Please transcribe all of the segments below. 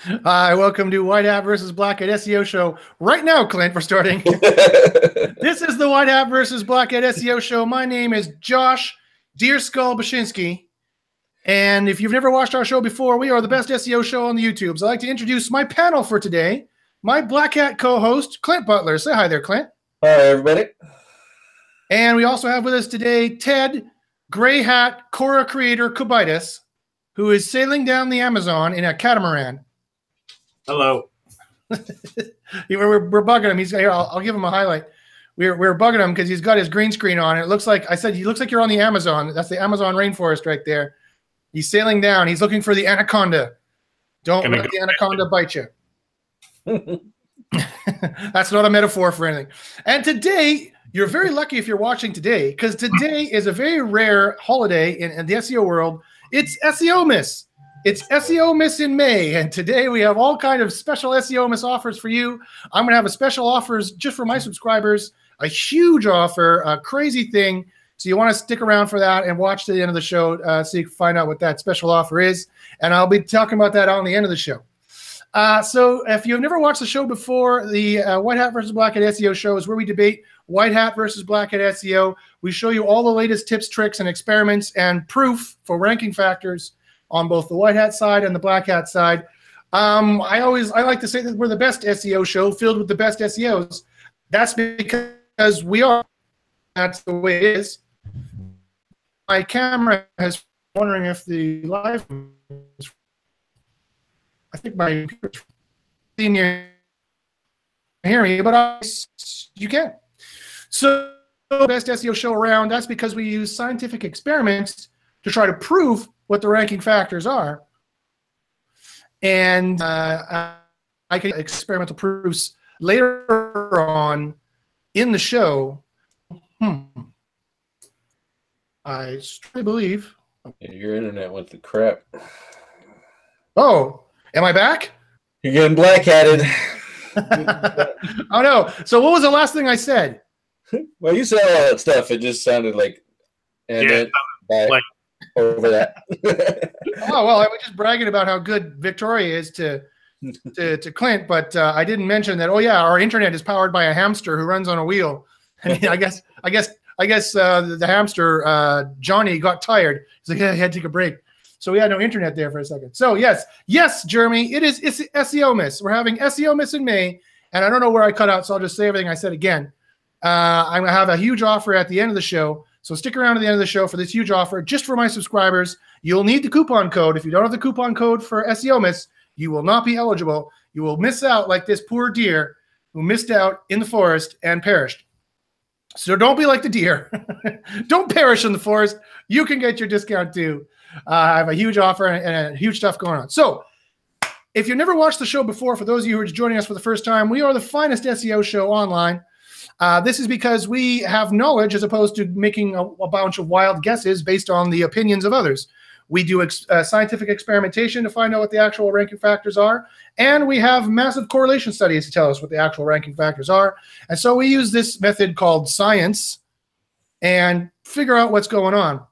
Hi, welcome to White Hat versus Black Hat SEO show. Right now, Clint, we're starting. This is the White Hat versus Black Hat SEO show. My name is Josh Deerskull Bashinsky. And if you've never watched our show before, we are the best SEO show on the YouTube. So I'd like to introduce my panel for today. My Black Hat co-host, Clint Butler. Say hi there, Clint. Hi, everybody. And we also have with us today Ted, Gray Hat, Cora creator Kubitis, who is sailing down the Amazon in a catamaran. Hello. we're bugging him. He's here. I'll give him a highlight. We're bugging him because he's got his green screen on. It looks like he looks like you're on the Amazon. That's the Amazon rainforest right there. He's sailing down. He's looking for the anaconda. Don't let the anaconda bite you. That's not a metaphor for anything. And today, you're very lucky if you're watching today, because today is a very rare holiday in the SEO world. It's SEOMAS. It's SEOMAS in May, and today we have all kind of special SEOMAS offers for you. I'm going to have a special offers just for my subscribers, a huge offer, a crazy thing. So you want to stick around for that and watch to the end of the show so you can find out what that special offer is. And I'll be talking about that on the end of the show. So if you've never watched the show before, the White Hat versus Black Hat SEO show is where we debate White Hat versus Black Hat SEO. We show you all the latest tips, tricks, and experiments and proof for ranking factors on both the White Hat side and the Black Hat side. I like to say that we're the best SEO show filled with the best SEOs. That's because we are. That's the way it is. My camera is wondering if the live is, I think my computer's senior hear me, but you can. So best SEO show around. That's because we use scientific experiments to try to prove what the ranking factors are. And I can experimental proofs later on in the show. I strongly believe. Your internet went to crap. Oh, am I back? You're getting black-hatted. Oh, no. So what was the last thing I said? Well, you said all that stuff. It just sounded like... Like over that. Oh, well, I was just bragging about how good Victoria is to Clint, but I didn't mention that, oh, yeah, our internet is powered by a hamster who runs on a wheel. I mean, I guess the hamster, Johnny, got tired. He's like, yeah, he had to take a break. So we had no internet there for a second. So, yes, Jeremy, it's SEOMAS. We're having SEOMAS in May, and I don't know where I cut out, so I'll just say everything I said again. I'm going to have a huge offer at the end of the show. So stick around to the end of the show for this huge offer just for my subscribers. You'll need the coupon code. If you don't have the coupon code for SEOMAS, you will not be eligible. You will miss out like this poor deer who missed out in the forest and perished. So don't be like the deer. Don't perish in the forest. You can get your discount too. I have a huge offer and huge stuff going on. So if you've never watched the show before, for those of you who are joining us for the first time, we are the finest SEO show online. This is because we have knowledge as opposed to making a bunch of wild guesses based on the opinions of others. We do scientific experimentation to find out what the actual ranking factors are, and we have massive correlation studies to tell us what the actual ranking factors are. And so we use this method called science and figure out what's going on.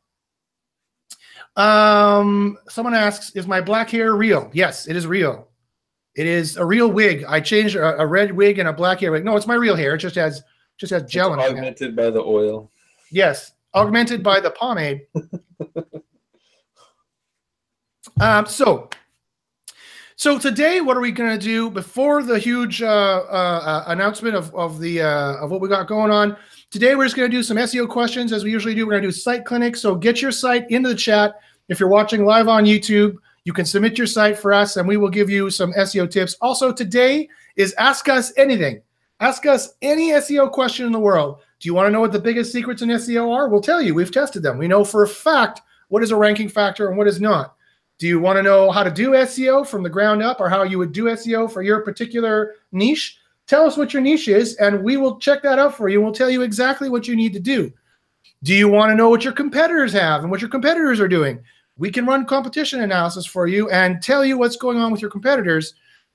Someone asks, is my black hair real? Yes, it is real. It is a real wig. I changed a red wig and a black hair wig. No, it's my real hair. It just has gel in it. Augmented by the oil. Yes, augmented by the pomade. So today, what are we going to do before the huge announcement of what we got going on? Today, we're just going to do some SEO questions as we usually do. We're going to do site clinics. So get your site into the chat. If you're watching live on YouTube, you can submit your site for us, and we will give you some SEO tips. Also, today is Ask Us Anything. Ask us any SEO question in the world. Do you want to know what the biggest secrets in SEO are? We'll tell you. We've tested them. We know for a fact what is a ranking factor and what is not. Do you want to know how to do SEO from the ground up, or how you would do SEO for your particular niche? Tell us what your niche is, and we will check that out for you. We'll tell you exactly what you need to do. Do you want to know what your competitors have and what your competitors are doing? We can run competition analysis for you and tell you what's going on with your competitors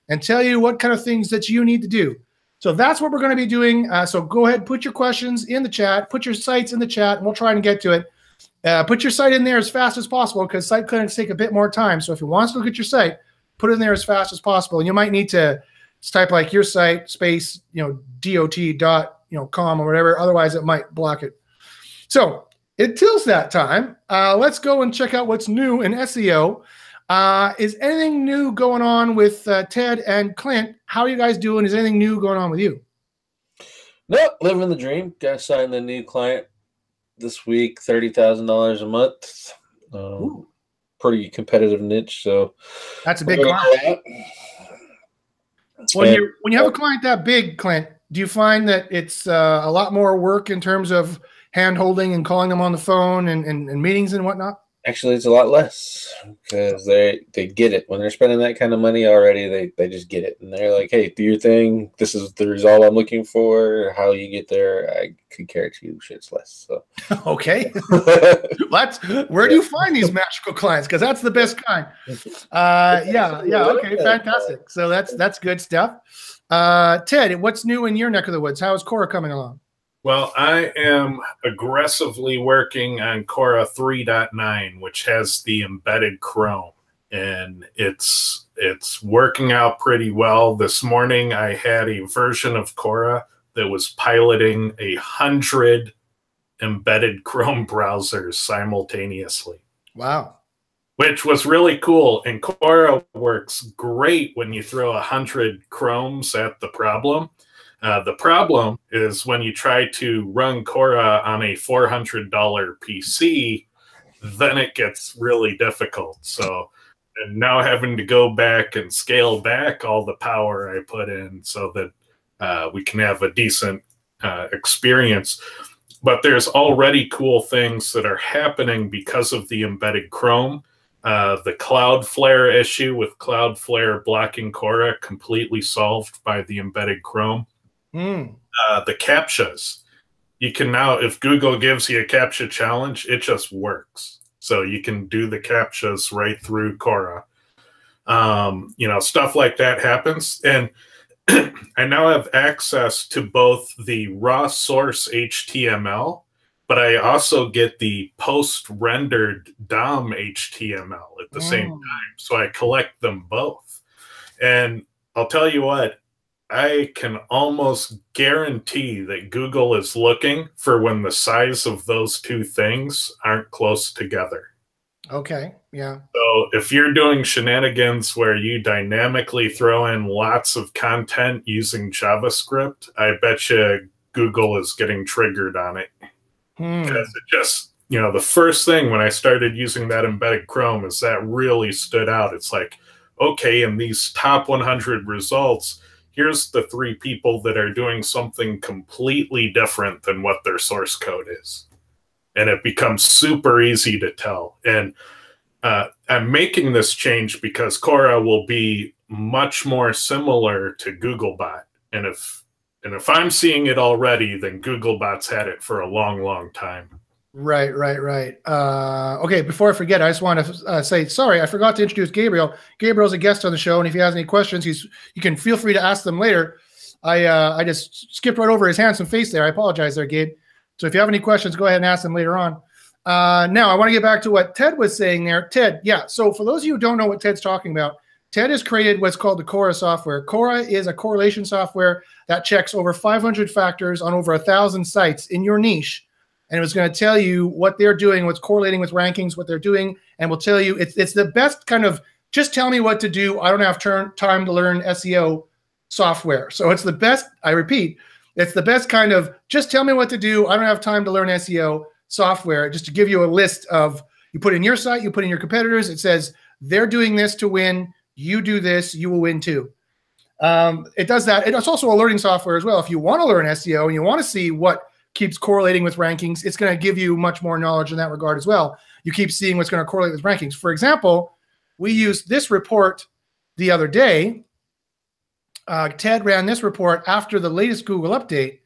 and tell you what kind of things that you need to do. So that's what we're going to be doing. So go ahead, put your questions in the chat, put your sites in the chat, and we'll try and get to it. Put your site in there as fast as possible because site clinics take a bit more time. So if you want to look at your site, put it in there as fast as possible. And you might need to type like your site space, dot.com or whatever. Otherwise, it might block it. So until that time, let's go and check out what's new in SEO. Is anything new going on with Ted and Clint? How are you guys doing? Is anything new going on with you? Nope, living the dream. Got signed a new client this week, $30,000 a month. Pretty competitive niche. So that's a big client. When you have a client that big, Clint, do you find that it's a lot more work in terms of hand-holding and calling them on the phone and meetings and whatnot? Actually, it's a lot less because they get it. When they're spending that kind of money already, they just get it. And they're like, hey, do your thing. This is the result I'm looking for. How you get there, I could care two shits less. So. Okay. Where do you find these magical clients? Because that's the best kind. Yeah. Okay, fantastic. So that's good stuff. Ted, what's new in your neck of the woods? How is Cora coming along? Well, I am aggressively working on Cora 3.9, which has the embedded Chrome, and it's working out pretty well. This morning, I had a version of Cora that was piloting 100 embedded Chrome browsers simultaneously. Wow. Which was really cool. And Cora works great when you throw 100 Chromes at the problem. The problem is when you try to run Cora on a $400 PC, then it gets really difficult. So, and now having to go back and scale back all the power I put in so that we can have a decent experience. But there's already cool things that are happening because of the embedded Chrome. The Cloudflare issue with Cloudflare blocking Cora completely solved by the embedded Chrome. The CAPTCHAs. You can now, if Google gives you a CAPTCHA challenge, it just works. So you can do the CAPTCHAs right through Cora. Stuff like that happens. And I now have access to both the raw source HTML, but I also get the post-rendered DOM HTML at the same time. So I collect them both. And I'll tell you what, I can almost guarantee that Google is looking for when the size of those two things aren't close together. Okay, yeah. So if you're doing shenanigans where you dynamically throw in lots of content using JavaScript, I bet you Google is getting triggered on it. Because it just, the first thing when I started using that embedded Chrome is that really stood out. It's like, okay, in these top 100 results, here's the 3 people that are doing something completely different than what their source code is. And it becomes super easy to tell. And I'm making this change because Cora will be much more similar to Googlebot. And if I'm seeing it already, then Googlebot's had it for a long, long time. Right. Okay, before I forget, I just want to say, sorry, I forgot to introduce Gabriel. Gabriel's a guest on the show, and if he has any questions, you can feel free to ask them later. I just skipped right over his handsome face there. I apologize there, Gabe. So if you have any questions, go ahead and ask them later on. Now, I want to get back to what Ted was saying there. Ted, yeah, so for those of you who don't know what Ted's talking about, Ted has created what's called the Cora software. Cora is a correlation software that checks over 500 factors on over 1,000 sites in your niche. And it was going to tell you what they're doing, what's correlating with rankings, what they're doing, and will tell you it's the best kind of just tell me what to do. I don't have time to learn SEO software. So it's the best, I repeat, it's the best kind of just tell me what to do. I don't have time to learn SEO software, just to give you a list of, you put in your site, you put in your competitors, it says they're doing this to win. You do this, you will win too. It does that. It's also alerting software as well. If you want to learn SEO and you want to see what keeps correlating with rankings, it's going to give you much more knowledge in that regard as well. You keep seeing what's going to correlate with rankings. For example, we used this report the other day. Ted ran this report after the latest Google update.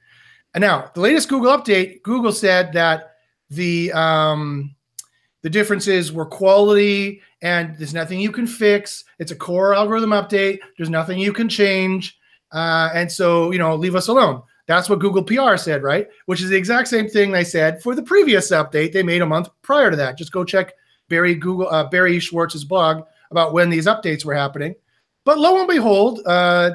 And now, the latest Google update, Google said that the differences were quality and there's nothing you can fix. It's a core algorithm update. There's nothing you can change. And so, leave us alone. That's what Google PR said, right? Which is the exact same thing they said for the previous update they made a month prior to that. Just go check Barry Schwartz's blog about when these updates were happening. But lo and behold,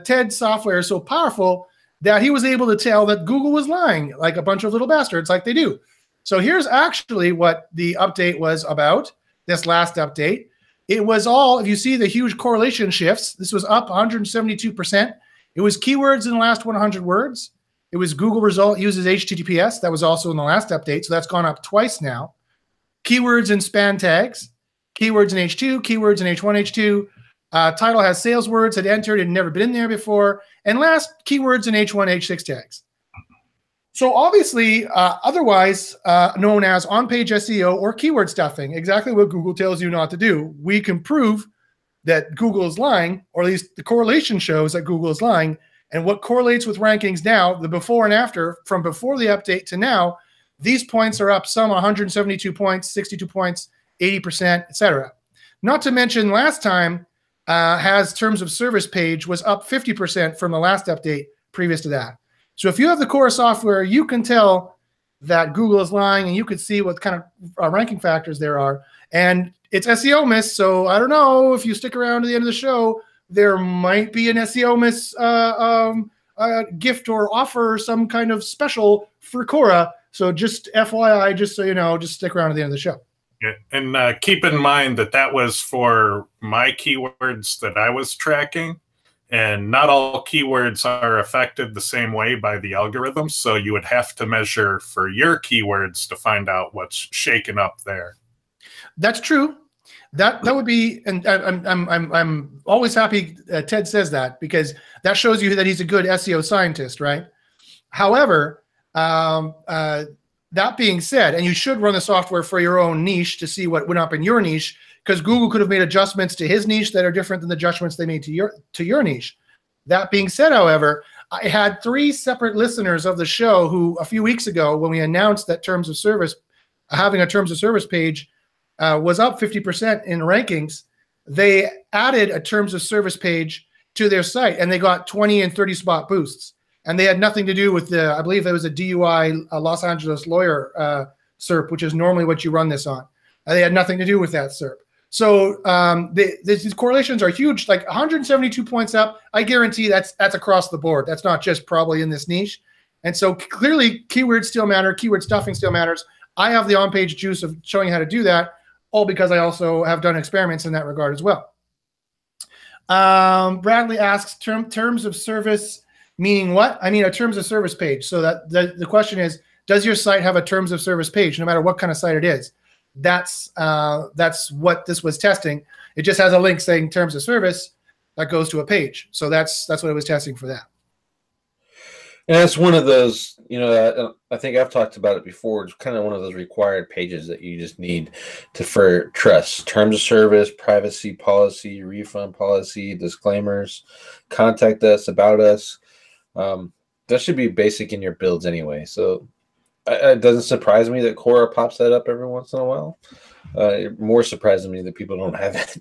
Ted's software is so powerful that he was able to tell that Google was lying like a bunch of little bastards like they do. So here's actually what the update was about, this last update. It was all, if you see the huge correlation shifts, this was up 172%. It was keywords in the last 100 words. It was Google result uses HTTPS. That was also in the last update. So that's gone up twice now. Keywords and span tags, keywords in H2, keywords in H1, H2. Title has sales words, had entered, had never been in there before. And last, keywords in H1, H6 tags. So obviously, otherwise known as on-page SEO or keyword stuffing, exactly what Google tells you not to do. We can prove that Google is lying, or at least the correlation shows that Google is lying. And what correlates with rankings now, the before and after, from before the update to now, these points are up, some 172 points, 62 points, 80%, etc. Not to mention last time, has terms of service page was up 50% from the last update previous to that. So if you have the Cora software, you can tell that Google is lying, and you can see what kind of ranking factors there are. And it's SEOMAS, so I don't know if you stick around to the end of the show, there might be an SEOMAS gift or offer, some kind of special for Cora. So just FYI, just so you know, just stick around to the end of the show. Yeah. And keep in mind that that was for my keywords that I was tracking. And not all keywords are affected the same way by the algorithm. So you would have to measure for your keywords to find out what's shaken up there. That's true. That would be, and I'm always happy Ted says that, because that shows you that he's a good SEO scientist, right? However, that being said, and you should run the software for your own niche to see what went up in your niche, because Google could have made adjustments to his niche that are different than the adjustments they made to your niche. That being said, however, I had 3 separate listeners of the show who a few weeks ago, when we announced that terms of service, having a terms of service page was up 50% in rankings, they added a terms of service page to their site, and they got 20 and 30 spot boosts. And they had nothing to do with the, I believe there was a DUI Los Angeles lawyer SERP, which is normally what you run this on. They had nothing to do with that SERP. So these correlations are huge, like 172 points up. I guarantee that's across the board. That's not just probably in this niche. And so clearly keywords still matter. Keyword stuffing still matters. I have the on-page juice of showing how to do that, all because I also have done experiments in that regard as well. Bradley asks, terms of service meaning what? I mean a terms of service page. So that the question is, does your site have a terms of service page, no matter what kind of site it is? That's what this was testing. It just has a link saying terms of service that goes to a page. So that's what it was testing for that. And that's one of those, you know, I think I've talked about it before. It's kind of one of those required pages that you just need for trust. Terms of service, privacy policy, refund policy, disclaimers, contact us, about us. That should be basic in your builds anyway. So it doesn't surprise me that Cora pops that up every once in a while. It more surprises me that people don't have it.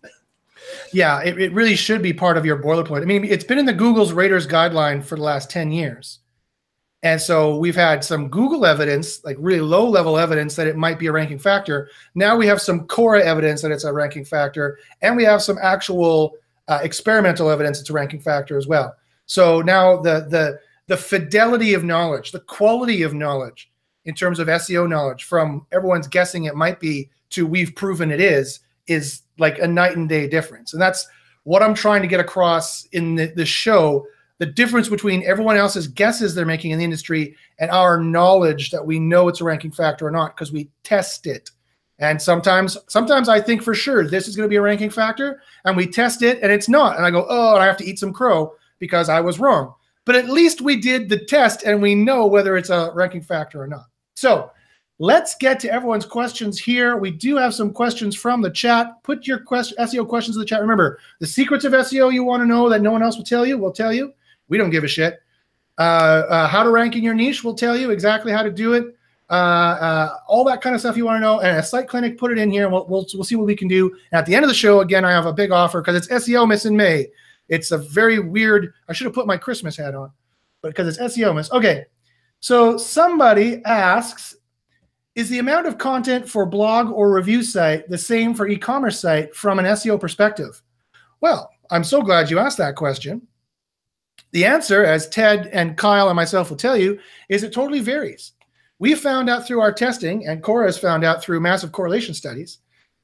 Yeah, it really should be part of your boilerplate. I mean, it's been in the Google's Raters guideline for the last 10 years. And so we've had some Google evidence, like really low-level evidence that it might be a ranking factor. Now we have some Cora evidence that it's a ranking factor, and we have some actual experimental evidence it's a ranking factor as well. So now the fidelity of knowledge, the quality of knowledge in terms of SEO knowledge, from everyone's guessing it might be to we've proven it is like a night and day difference. And that's what I'm trying to get across in the show, the difference between everyone else's guesses they're making in the industry and our knowledge that we know it's a ranking factor or not, because we test it. And sometimes I think for sure this is going to be a ranking factor, and we test it and it's not. And I go, oh, and I have to eat some crow because I was wrong. But at least we did the test and we know whether it's a ranking factor or not. So let's get to everyone's questions here. We do have some questions from the chat. Put your SEO questions in the chat. Remember, the secrets of SEO you want to know that no one else will tell you, we'll tell you. We don't give a shit. How to rank in your niche, we'll tell you exactly how to do it. All that kind of stuff you want to know. And a site clinic, put it in here, and we'll see what we can do. And at the end of the show, again, I have a big offer because it's SEOMAS in May. It's a very weird, I should have put my Christmas hat on, but because it's SEOMAS. Okay, so somebody asks, is the amount of content for blog or review site the same for e-commerce site from an SEO perspective? Well, I'm so glad you asked that question. The answer, as Ted and Kyle and myself will tell you, is it totally varies. We found out through our testing, and Cora has found out through massive correlation studies,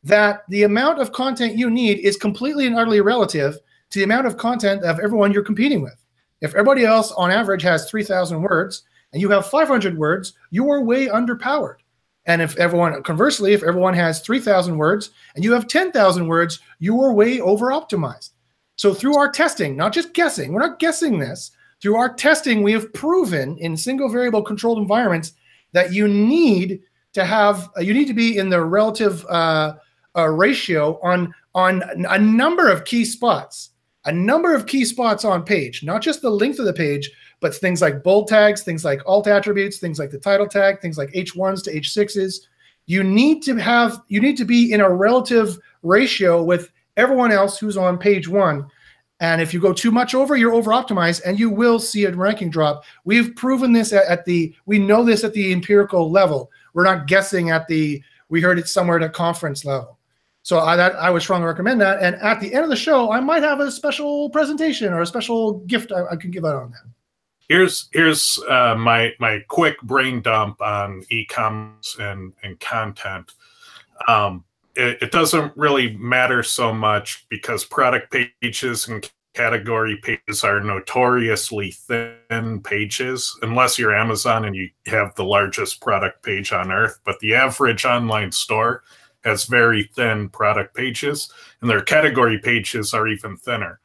that the amount of content you need is completely and utterly relative to the amount of content of everyone you're competing with. If everybody else on average has 3,000 words and you have 500 words, you are way underpowered. And if everyone, conversely, if everyone has 3,000 words and you have 10,000 words, you are way over-optimized. So through our testing, not just guessing, we're not guessing this, through our testing, we have proven in single variable controlled environments that you need to have, you need to be in the relative ratio on a number of key spots, on page, not just the length of the page, but things like bold tags, things like alt attributes, things like the title tag, things like H1s to H6s. You need to be in a relative ratio with everyone else who's on page one. And if you go too much over, you're over optimized and you will see a ranking drop. We've proven this we know this at the empirical level. We're not guessing we heard it somewhere at a conference level. So I would strongly recommend that. And at the end of the show, I might have a special presentation or a special gift I can give out on that. Here's my quick brain dump on e-commerce and content. It doesn't really matter so much because product pages and category pages are notoriously thin pages, unless you're Amazon and you have the largest product page on earth. But the average online store has very thin product pages, and their category pages are even thinner.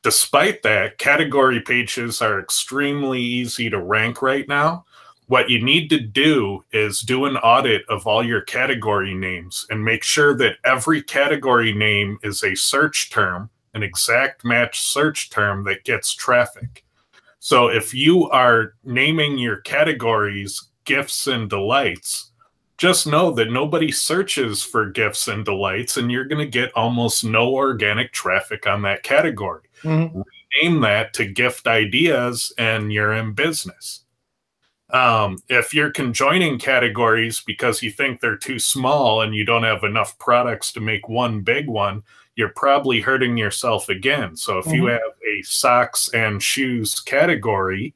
Despite that, category pages are extremely easy to rank right now. What you need to do is do an audit of all your category names and make sure that every category name is a search term, an exact match search term that gets traffic. So if you are naming your categories gifts and delights, just know that nobody searches for gifts and delights, and you're going to get almost no organic traffic on that category. Mm-hmm. Rename that to gift ideas and you're in business. If you're conjoining categories because you think they're too small and you don't have enough products to make one big one, you're probably hurting yourself again. So if you have a socks and shoes category,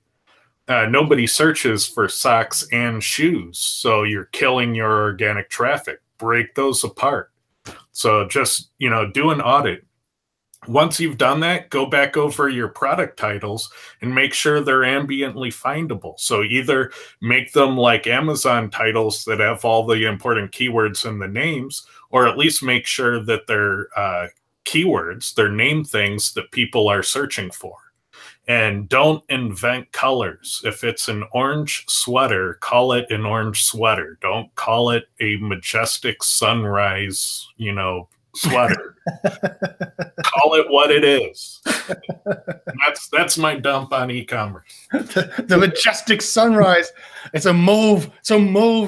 nobody searches for socks and shoes. So you're killing your organic traffic. Break those apart. So just, do an audit. Once you've done that, go back over your product titles and make sure they're ambiently findable. So either make them like Amazon titles that have all the important keywords in the names, or at least make sure that they're keywords, they're name things that people are searching for. And don't invent colors. If it's an orange sweater, call it an orange sweater. Don't call it a majestic sunrise, sweater. Call it what it is. That's my dump on e-commerce. The majestic sunrise. It's a mauve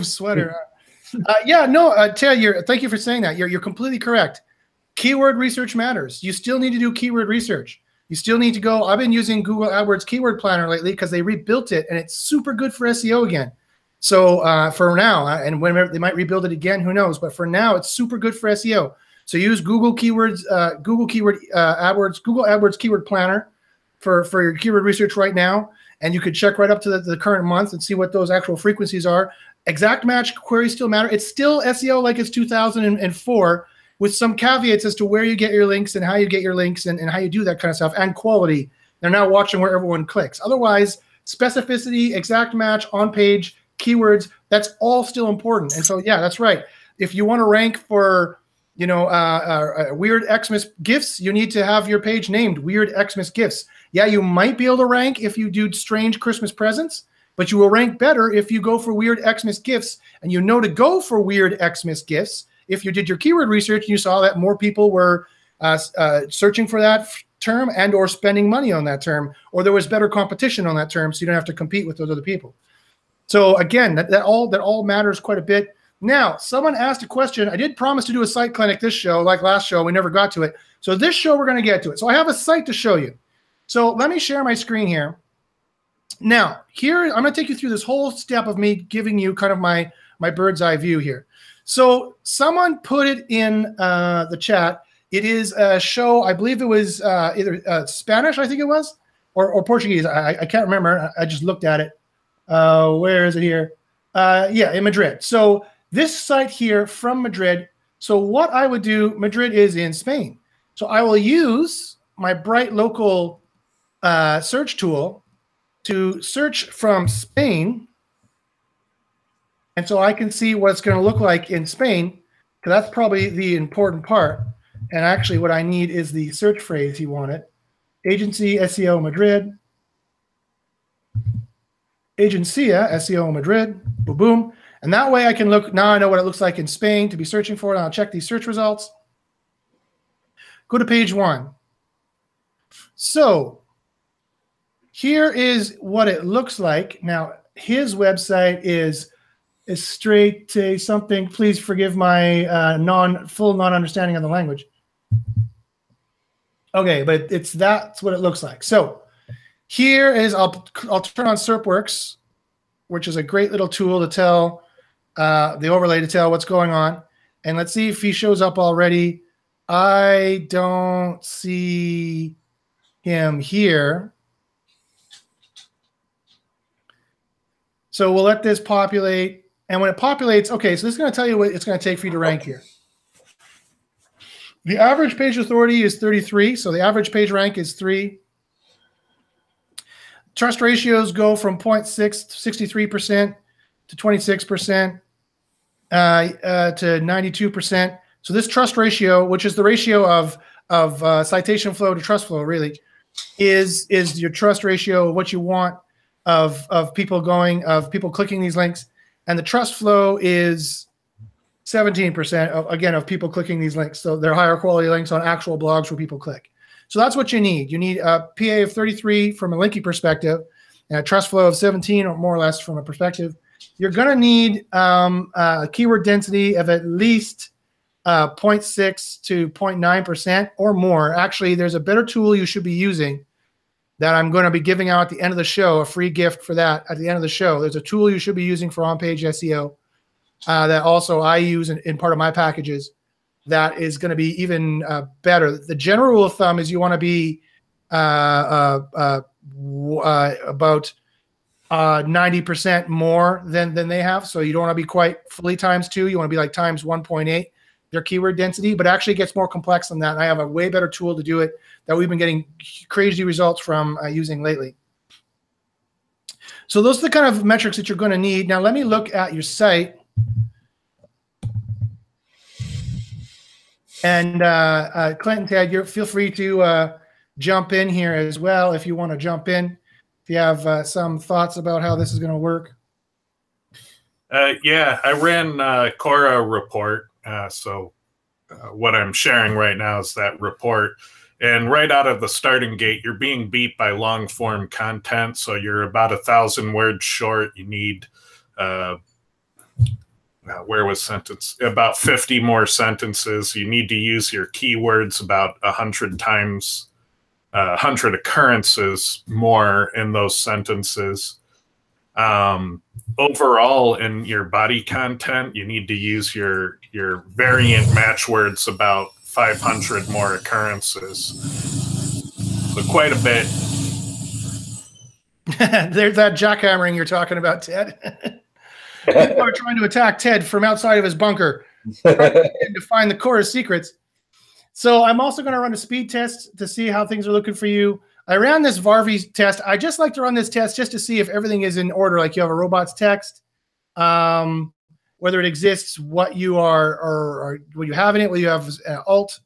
sweater. Ted, thank you for saying that. You're completely correct. Keyword research matters. You still need to do keyword research. You still need to go. I've been using Google AdWords Keyword Planner lately because they rebuilt it and it's super good for SEO again. So for now, and whenever they might rebuild it again, who knows? But for now, it's super good for SEO. So use Google AdWords Keyword Planner for your keyword research right now, and you could check right up to the current month and see what those actual frequencies are. Exact match queries still matter. It's still SEO like it's 2004, with some caveats as to where you get your links and how you get your links and how you do that kind of stuff, and quality. They're now watching where everyone clicks. Otherwise, specificity, exact match, on page, keywords, that's all still important. And so, yeah, that's right. If you want to rank for weird Xmas gifts, you need to have your page named Weird Xmas Gifts. Yeah, you might be able to rank if you do strange Christmas presents, but you will rank better if you go for Weird Xmas Gifts, and you know to go for Weird Xmas Gifts if you did your keyword research and you saw that more people were searching for that term and or spending money on that term, or there was better competition on that term, so you don't have to compete with those other people. So again, that all matters quite a bit. Now, someone asked a question. I did promise to do a site clinic this show, like last show. We never got to it. So this show, we're going to get to it. So I have a site to show you. So let me share my screen here. Now, here, I'm going to take you through this whole step of me giving you kind of my my bird's eye view here. So someone put it in the chat. It is a show, I believe it was either Spanish, I think it was, or Portuguese. I can't remember. I just looked at it. Where is it here? Yeah, in Madrid. So this site here from Madrid. So what I would do, Madrid is in Spain. So I will use my Bright Local search tool to search from Spain. And so I can see what it's going to look like in Spain, because that's probably the important part. And actually what I need is the search phrase you wanted. Agency SEO Madrid. Agencia SEO Madrid. Boom, boom. And that way I can look, now I know what it looks like in Spain to be searching for it. And I'll check these search results. Go to page 1. So here is what it looks like. Now, his website is straight something. Please forgive my full non-understanding of the language. Okay, but that's what it looks like. So here is, I'll turn on SERPworks, which is a great little tool to tell the overlay to tell what's going on. And let's see if he shows up already. I don't see him here. So we'll let this populate. And when it populates, okay, so this is going to tell you what it's going to take for you to rank here. The average page authority is 33, so the average page rank is 3. Trust ratios go from 0.6, 63% to 26% to 92%. So this trust ratio, which is the ratio of citation flow to trust flow, really, is your trust ratio of what you want of people clicking these links. And the trust flow is 17% again of people clicking these links. So they're higher quality links on actual blogs where people click. So that's what you need. You need a PA of 33 from a linking perspective and a trust flow of 17 or more or less from a perspective. You're going to need a keyword density of at least 0.6 to 0.9% or more. Actually, there's a better tool you should be using that I'm going to be giving out at the end of the show, a free gift for that at the end of the show. There's a tool you should be using for on-page SEO that also I use in part of my packages that is going to be even better. The general rule of thumb is you want to be about 90% more than they have. So you don't want to be quite fully times 2. You want to be like times 1.8. Their keyword density, but actually it gets more complex than that. And I have a way better tool to do it that we've been getting crazy results from using lately. So those are the kind of metrics that you're going to need. Now let me look at your site. And Clint and Ted, feel free to jump in here as well if you want to jump in. If you have some thoughts about how this is going to work. Yeah, I ran Cora report. So what I'm sharing right now is that report. And right out of the starting gate, you're being beat by long form content. So you're about 1,000 words short. You need, where was sentence? About 50 more sentences. You need to use your keywords about 100 times, 100 occurrences more in those sentences. Overall, in your body content, you need to use your variant match words about 500 more occurrences. So quite a bit. There's that jackhammering you're talking about, Ted. People are trying to attack Ted from outside of his bunker to find the Cora secrets. So I'm also going to run a speed test to see how things are looking for you. I ran this Varvy test. I just like to run this test just to see if everything is in order, like you have a robots text, whether it exists, what you are, or what you have in it, whether you have alt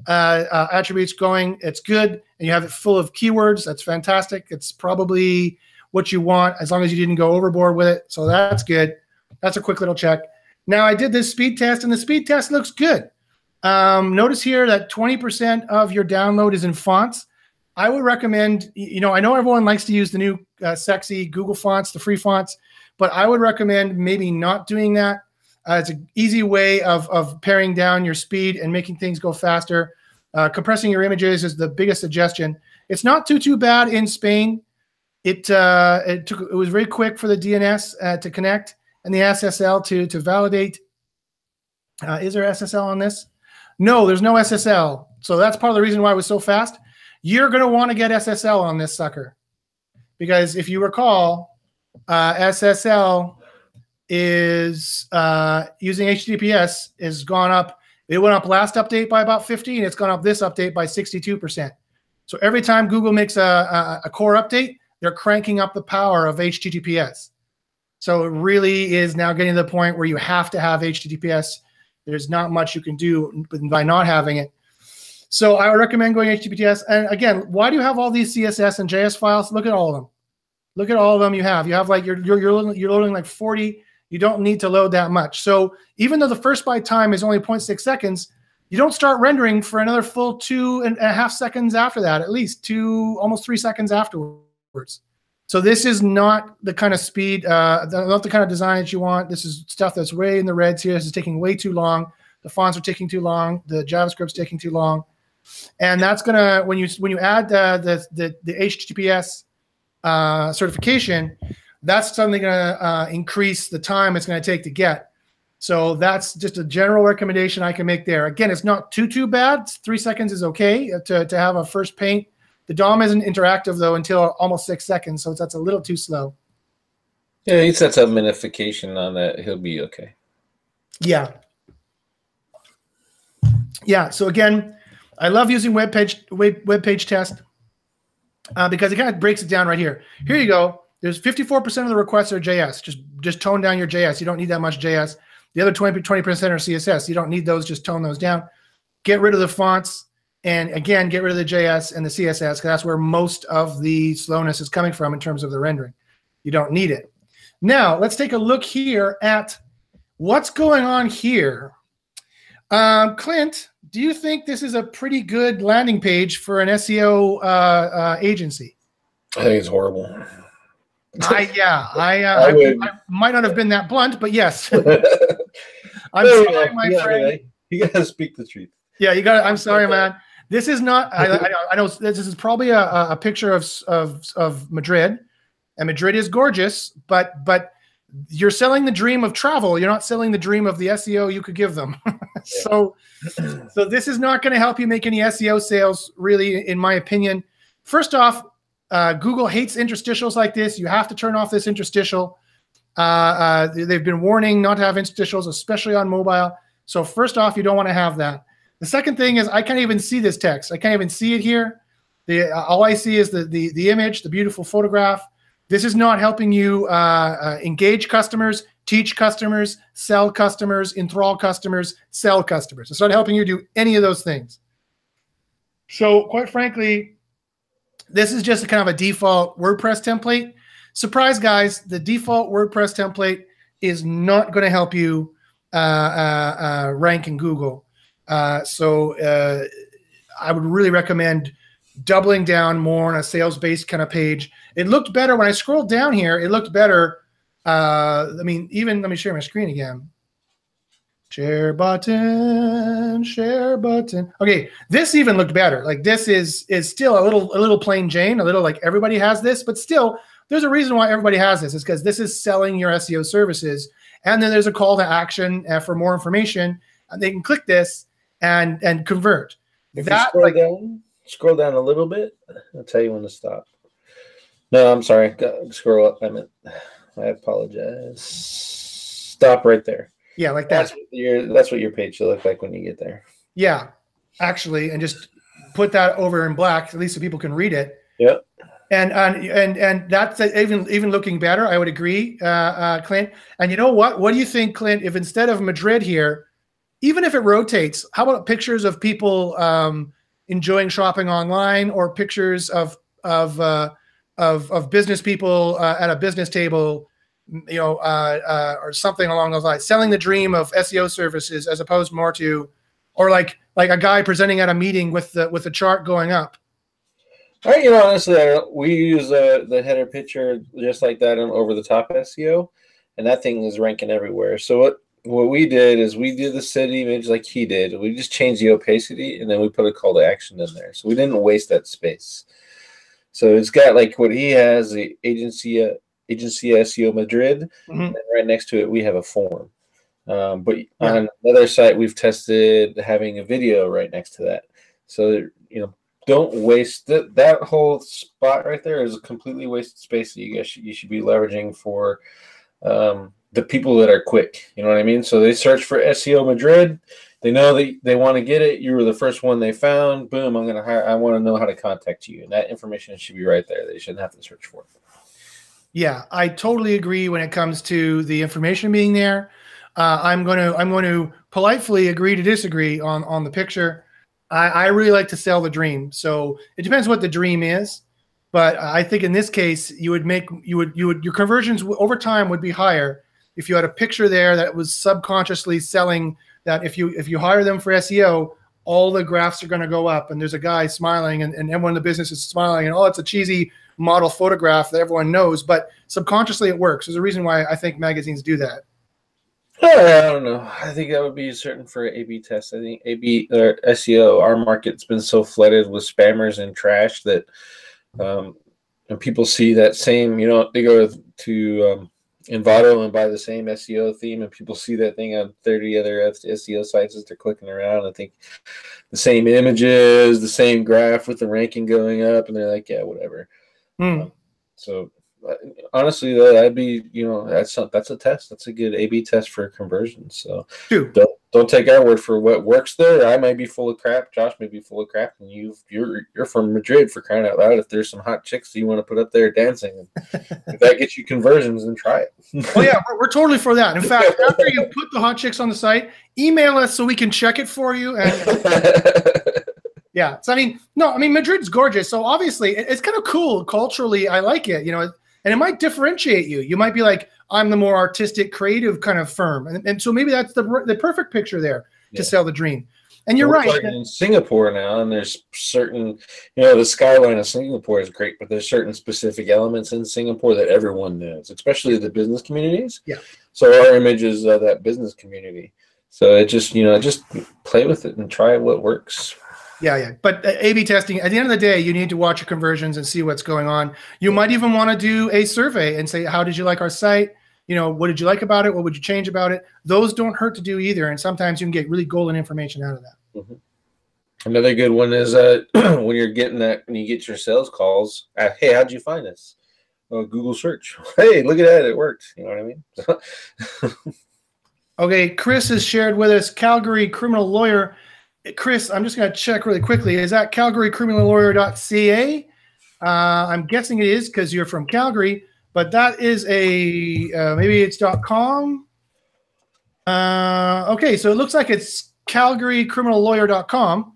attributes going. It's good, and you have it full of keywords. That's fantastic. It's probably what you want as long as you didn't go overboard with it. So that's good. That's a quick little check. Now I did this speed test, and the speed test looks good. Notice here that 20% of your download is in fonts. I would recommend, I know everyone likes to use the new sexy Google fonts, the free fonts, but I would recommend maybe not doing that. It's an easy way of paring down your speed and making things go faster. Compressing your images is the biggest suggestion. It's not too bad in Spain. It was very quick for the DNS to connect, and the SSL to validate. Is there SSL on this? No, there's no SSL. So that's part of the reason why it was so fast. You're going to want to get SSL on this sucker. Because if you recall, SSL is using HTTPS has gone up. It went up last update by about 15. It's gone up this update by 62%. So every time Google makes a core update, they're cranking up the power of HTTPS. So it really is now getting to the point where you have to have HTTPS. There's not much you can do by not having it. So I would recommend going HTTPS. And again, why do you have all these CSS and JS files? Look at all of them. Look at all of them you have. You have like you're loading like 40. You don't need to load that much. So even though the first byte time is only 0.6 seconds, you don't start rendering for another full 2.5 seconds after that, at least almost 3 seconds afterwards. So this is not the kind of speed, not the kind of design that you want. This is stuff that's way in the reds here. This is taking way too long. The fonts are taking too long. The JavaScript's taking too long. And that's gonna when you add the HTTPS certification, that's suddenly gonna increase the time it's gonna take to get. So that's just a general recommendation I can make there. Again, it's not too bad. 3 seconds is okay to have a first paint. The DOM isn't interactive though until almost 6 seconds, so that's a little too slow. Yeah, he sets up minification on that. He'll be okay. Yeah. Yeah. So again, I love using web page test because it kind of breaks it down right here. Here you go. There's 54% of the requests are JS. Just tone down your JS. You don't need that much JS. The other 20% are CSS. You don't need those. Just tone those down. Get rid of the fonts. And again, get rid of the JS and the CSS because that's where most of the slowness is coming from in terms of the rendering. You don't need it. Now, let's take a look here at what's going on here. Clint, do you think this is a pretty good landing page for an SEO agency? I think it's horrible. I might not have been that blunt, but yes. I'm sorry, my friend. You gotta speak the truth. Yeah, you got. I'm sorry, man. This is not. I know this is probably a picture of Madrid, and Madrid is gorgeous, but you're selling the dream of travel. You're not selling the dream of the SEO you could give them. So this is not going to help you make any SEO sales, really, in my opinion. First off, Google hates interstitials like this. You have to turn off this interstitial. They've been warning not to have interstitials, especially on mobile. So first off, you don't want to have that. The second thing is I can't even see this text. I can't even see it here. All I see is the image, the beautiful photograph. This is not helping you engage customers, teach customers, sell customers, enthrall customers, sell customers. It's not helping you do any of those things. So quite frankly, this is just a kind of a default WordPress template. Surprise, guys, the default WordPress template is not going to help you rank in Google. So I would really recommend doubling down more on a sales-based kind of page. It looked better when I scrolled down here. It looked better. I mean, even let me share my screen again. Share button, share button. Okay, this even looked better. Like this is still a little plain Jane, a little like everybody has this, but still there's a reason why everybody has this. It's because this is selling your SEO services, and then there's a call to action for more information, and they can click this and convert. If you scroll down a little bit, I'll tell you when to stop. No, I'm sorry. Scroll up. I apologize. Stop right there. Yeah, like that. That's what your page should look like when you get there. Yeah, actually, and just put that over in black, at least so people can read it. Yep. And that's even looking better. I would agree, Clint. And you know what? What do you think, Clint? If instead of Madrid here, even if it rotates, how about pictures of people enjoying shopping online, or pictures of business people at a business table, you know, or something along those lines, selling the dream of SEO services as opposed more to, or like a guy presenting at a meeting with the chart going up. All right, you know, honestly, we use the header picture just like that on over the top SEO, and that thing is ranking everywhere. So what we did is we did the city image like he did. We just changed the opacity, and then we put a call to action in there. So we didn't waste that space. So it's got like what he has, the agency SEO Madrid, Mm-hmm. and right next to it we have a form. But on another site, we've tested having a video right next to that. So, don't waste it. That whole spot right there is a completely wasted space that you should be leveraging for the people that are quick. You know what I mean? So they search for SEO Madrid. They know that they want to get it. You were the first one they found. Boom, I'm going to hire. I want to know how to contact you. And that information should be right there. They shouldn't have to search for it. Yeah, I totally agree when it comes to the information being there. I'm going to politely agree to disagree on the picture. I really like to sell the dream. So it depends what the dream is, but I think in this case your conversions over time would be higher if you had a picture there that was subconsciously selling that if you hire them for SEO, all the graphs are going to go up, and there's a guy smiling, and everyone in the business is smiling, and it's a cheesy model photograph that everyone knows, but subconsciously it works. There's a reason why I think magazines do that. I don't know. I think that would be certain for A/B tests. I think A/B or SEO, our market's been so flooded with spammers and trash that, and people see that same, they go to Envato and buy the same SEO theme, and people see that thing on 30 other SEO sites as they're clicking around. I think the same images, the same graph with the ranking going up, and they're like, yeah, whatever. So honestly, though, that'd be, that's a test. That's a good A/B test for conversions. So don't take our word for what works there. I might be full of crap. Josh may be full of crap, and you're from Madrid, for crying out loud. If there's some hot chicks that you want to put up there dancing, if that gets you conversions, then try it. Oh yeah, we're totally for that. In fact, after you put the hot chicks on the site, email us so we can check it for you. And yeah, so Madrid's gorgeous. So obviously, it's kind of cool culturally. I like it, and it might differentiate you. You might be like, I'm the more artistic, creative kind of firm. And so maybe that's the perfect picture there to sell the dream. And you're right. In Singapore now, and there's certain, the skyline of Singapore is great, but there's certain specific elements in Singapore that everyone knows, especially the business communities. Yeah. So our image is that business community. So it just, just play with it and try what works. Yeah. But A/B testing, at the end of the day, you need to watch your conversions and see what's going on. You might even want to do a survey and say, how did you like our site? What did you like about it? What would you change about it? Those don't hurt to do either. And sometimes you can get really golden information out of that. Mm-hmm. Another good one is when you're getting that, when you get your sales calls, hey, how'd you find us? Google search. Hey, look at that. It worked. You know what I mean? Okay. Chris has shared with us Calgary criminal lawyer. Chris, I'm just going to check really quickly. Is that calgarycriminallawyer.ca? I'm guessing it is because you're from Calgary, but that is maybe it's .com. Okay, so it looks like it's calgarycriminallawyer.com.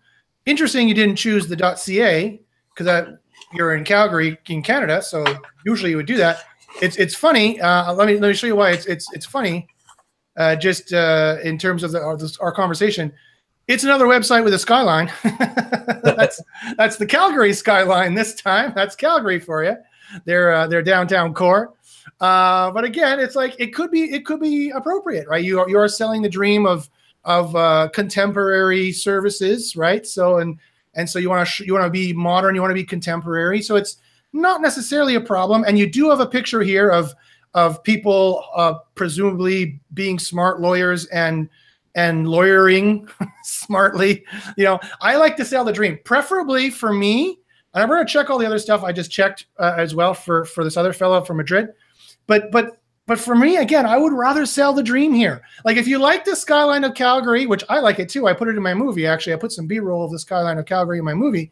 Interesting you didn't choose the .ca because you're in Calgary in Canada, so usually you would do that. It's funny. Let me show you why it's funny. Just in terms of our conversation. It's another website with a skyline. that's the Calgary skyline this time. That's Calgary for you. They're downtown core. But again, it's like it could be appropriate, right? You are selling the dream of contemporary services, right? So and so you want to be modern, you want to be contemporary. So it's not necessarily a problem. And you do have a picture here of people presumably being smart lawyers and lawyering smartly. I like to sell the dream, preferably for me. And I'm going to check all the other stuff I just checked as well for this other fellow from Madrid. But for me, again, I would rather sell the dream here. Like if you like the skyline of Calgary, which I like it too. I put it in my movie. Actually, I put some B-roll of the skyline of Calgary in my movie.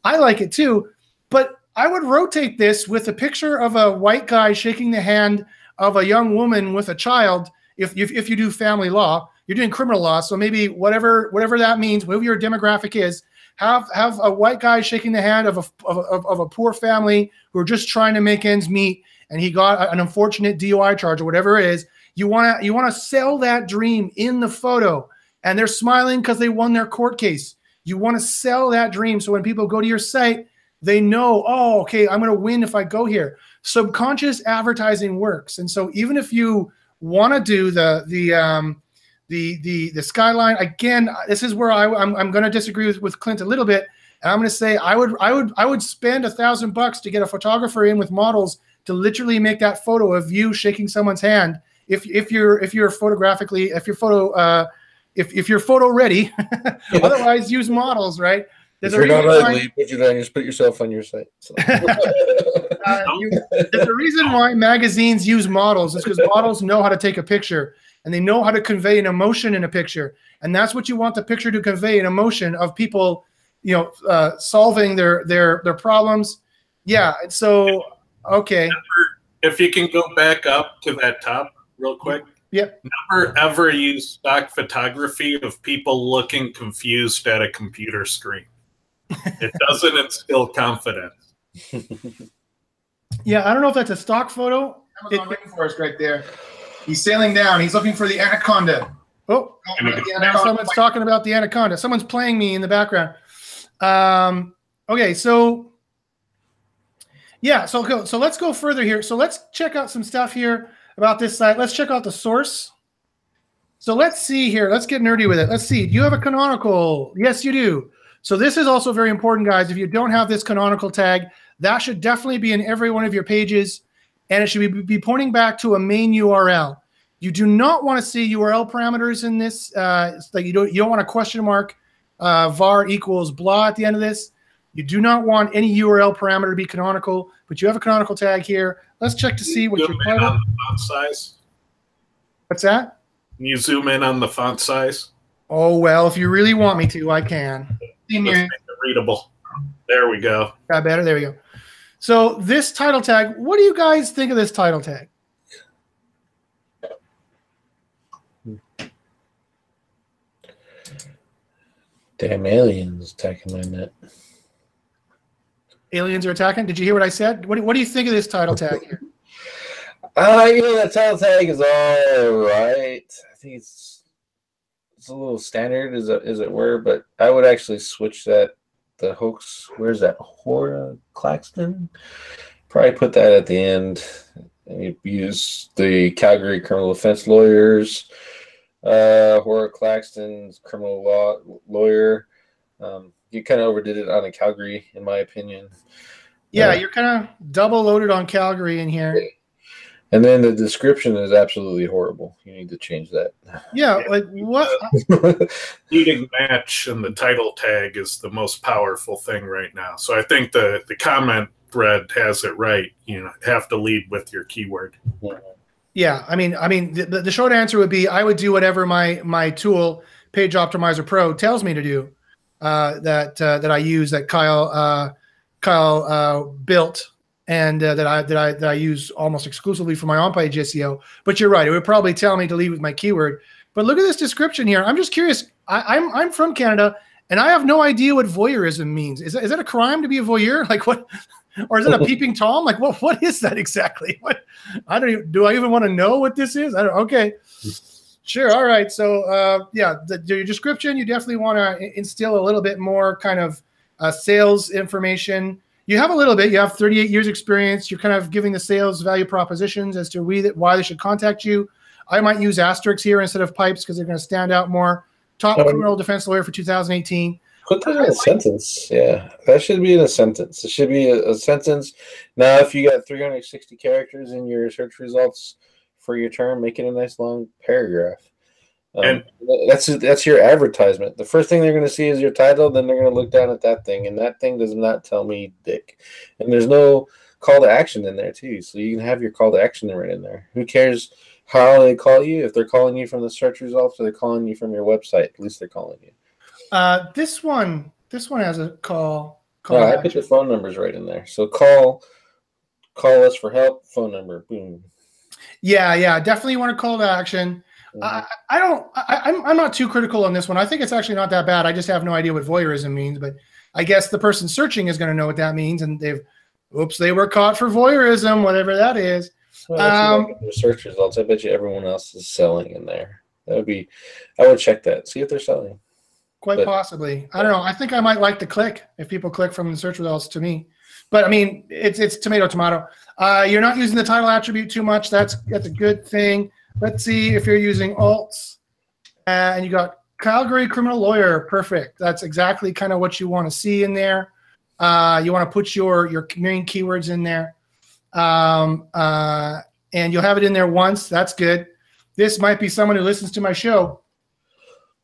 I like it too. But I would rotate this with a picture of a white guy shaking the hand of a young woman with a child. If you do family law, you're doing criminal law, so maybe whatever that means, whatever your demographic is, have a white guy shaking the hand of a poor family who are just trying to make ends meet, and he got an unfortunate DUI charge or whatever it is. You want to sell that dream in the photo, and they're smiling because they won their court case. You want to sell that dream so when people go to your site, they know, oh, okay, I'm going to win if I go here. Subconscious advertising works, and so even if you want to do the skyline, again, this is where I'm going to disagree with Clint a little bit. And I'm going to say I would spend $1,000 to get a photographer in with models to literally make that photo of you shaking someone's hand. If you're photo ready. Otherwise, use models, right? If you're not ugly, just put yourself on your site. So. There's a reason why magazines use models. It's because models know how to take a picture and they know how to convey an emotion in a picture. And that's what you want the picture to convey, an emotion of people, solving their problems. Yeah. So, okay. If you can go back up to that top real quick. Yep. Never ever use stock photography of people looking confused at a computer screen. It doesn't instill confidence. Yeah, I don't know if that's a stock photo. Amazon rainforest right there. He's sailing down. He's looking for the anaconda. Oh, now someone's talking about the anaconda. Someone's playing me in the background. Okay, so yeah, so let's go further here. So let's check out some stuff here about this site. Let's check out the source. So let's see here. Let's get nerdy with it. Let's see. Do you have a canonical? Yes, you do. So this is also very important, guys. If you don't have this canonical tag, that should definitely be in every one of your pages, and it should be pointing back to a main URL. You do not want to see URL parameters in this. Like you don't want a question mark var equals blah at the end of this. You do not want any URL parameter to be canonical, but you have a canonical tag here. Let's check to see what your title. On the font size. What's that? Can you zoom in on the font size? Oh well, if you really want me to, I can. Let's make it readable. There we go. Got better. There we go. So this title tag, what do you guys think of this title tag? Damn aliens attacking my net. Aliens are attacking? Did you hear what I said? What do you think of this title tag here? That title tag is all right. I think it's a little standard, as it were, but I would actually switch that. The hoax, where's that? Cora Claxton? Probably put that at the end. And you use the Calgary criminal defense lawyers, Cora Claxton's criminal law lawyer. You kind of overdid it on a Calgary, in my opinion. Yeah, you're kind of double loaded on Calgary in here. And then the description is absolutely horrible. You need to change that. Yeah, like what? Leading match and the title tag is the most powerful thing right now. So I think the comment thread has it right. You have to lead with your keyword. Yeah, I mean, the short answer would be I would do whatever my tool, Page Optimizer Pro, tells me to do. That I use, that Kyle built. And that I use almost exclusively for my on-page SEO. But you're right; it would probably tell me to lead with my keyword. But look at this description here. I'm just curious. I'm from Canada, and I have no idea what voyeurism means. Is that a crime to be a voyeur? Like what? Or is it a peeping tom? Like what is that exactly? What? Do I even want to know what this is? Okay, sure, all right. So yeah, your description, you definitely want to instill a little bit more kind of sales information. You have a little bit. You have 38 years experience. You're kind of giving the sales value propositions as to why they should contact you. I might use asterisks here instead of pipes because they're going to stand out more. Top criminal defense lawyer for 2018. Put that in a sentence. Yeah, that should be in a sentence. It should be a sentence. Now, if you got 360 characters in your search results for your term, make it a nice long paragraph. And that's your advertisement. The first thing they're going to see is your title, then they're going to look down at that thing, and that thing does not tell me dick. And there's no call to action in there too, so you can have your call to action right in there. Who cares how they call you? If they're calling you from the search results or they're calling you from your website, at least they're calling you. This one has a call. I put your phone numbers right in there. So call us for help. Phone number. Boom. Yeah, definitely want to call to action. I'm not too critical on this one. I think it's actually not that bad. I just have no idea what voyeurism means, but I guess the person searching is going to know what that means, and they were caught for voyeurism, whatever that is. Well, the search results. I bet you everyone else is selling in there. I would check that. See if they're selling. Quite possibly. I don't know. I think I might like to click if people click from the search results to me. But I mean, it's tomato. You're not using the title attribute too much. That's a good thing. Let's see if you're using alts and you got Calgary criminal lawyer, perfect. That's exactly kind of what you want to see in there. You want to put your main keywords in there. And you'll have it in there once. That's good. This might be someone who listens to my show.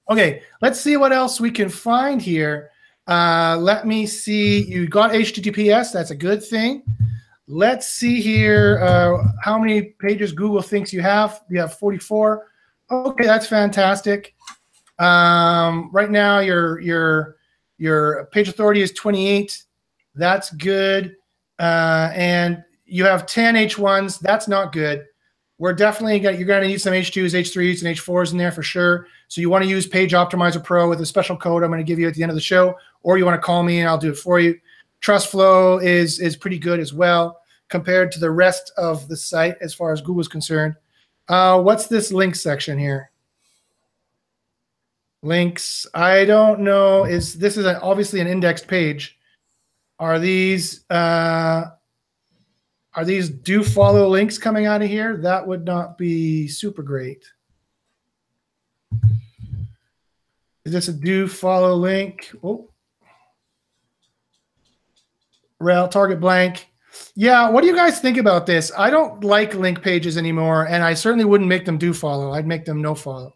Okay, let's see what else we can find here. Let me see. You got HTTPS. That's a good thing. Let's see here how many pages Google thinks you have. You have 44. Okay, that's fantastic. Right now, your page authority is 28. That's good. And you have 10 H1s. That's not good. We're definitely you're going to need some H2s, H3s, and H4s in there for sure. So you want to use Page Optimizer Pro with a special code I'm going to give you at the end of the show, or you want to call me and I'll do it for you. Trust Flow is pretty good as well compared to the rest of the site as far as Google's concerned. What's this link section here? Links. I don't know. This is obviously an indexed page. Are these do follow links coming out of here? That would not be super great. Is this a do follow link? Oh, rel target blank. Yeah, what do you guys think about this? I don't like link pages anymore, and I certainly wouldn't make them do follow. I'd make them no follow.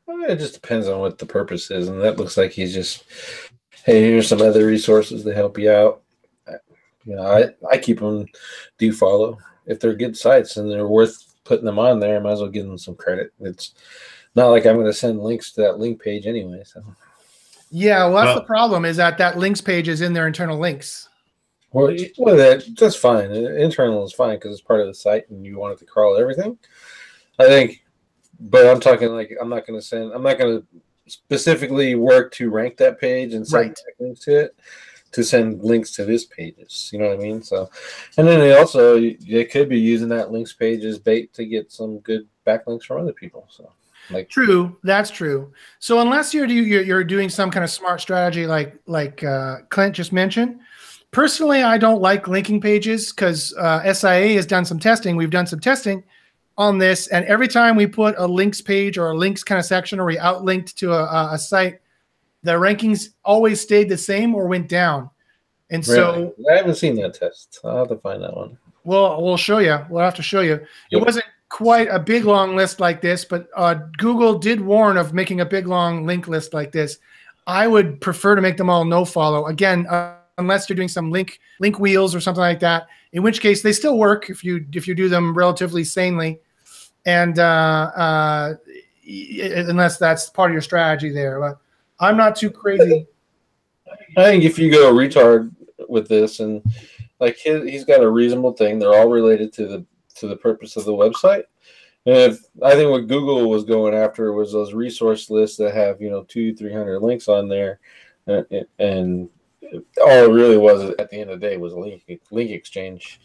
It just depends on what the purpose is, and that looks like he's just, hey, here's some other resources to help you out. You know, I keep them do follow. If they're good sites and they're worth putting them on there, I might as well give them some credit. It's not like I'm going to send links to that link page anyway. So. Yeah, well, that's the problem is that links page is in their internal links. Well, that's fine. Internal is fine because it's part of the site and you want it to crawl everything. I think, but I'm talking like I'm not going to specifically work to rank that page and send links to it, to send links to this pages. You know what I mean? So, and then they could be using that links page as bait to get some good backlinks from other people. So, like, true, that's true. So unless you're doing some kind of smart strategy like Clint just mentioned, personally, I don't like linking pages because SIA has done some testing. We've done some testing on this, and every time we put a links page or a links kind of section, or we outlinked to a site, the rankings always stayed the same or went down. And so I haven't seen that test. I'll have to find that one. Well, we'll show you. We'll have to show you. It wasn't quite a big long list like this, but Google did warn of making a big long link list like this. I would prefer to make them all no follow. Again, unless you're doing some link wheels or something like that, in which case they still work if you do them relatively sanely, and unless that's part of your strategy there. But I'm not too crazy. I think if you go retard with this, and like he's got a reasonable thing, they're all related to the purpose of the website. And I think what Google was going after was those resource lists that have 200-300 links on there, and all it really was at the end of the day was a link exchange.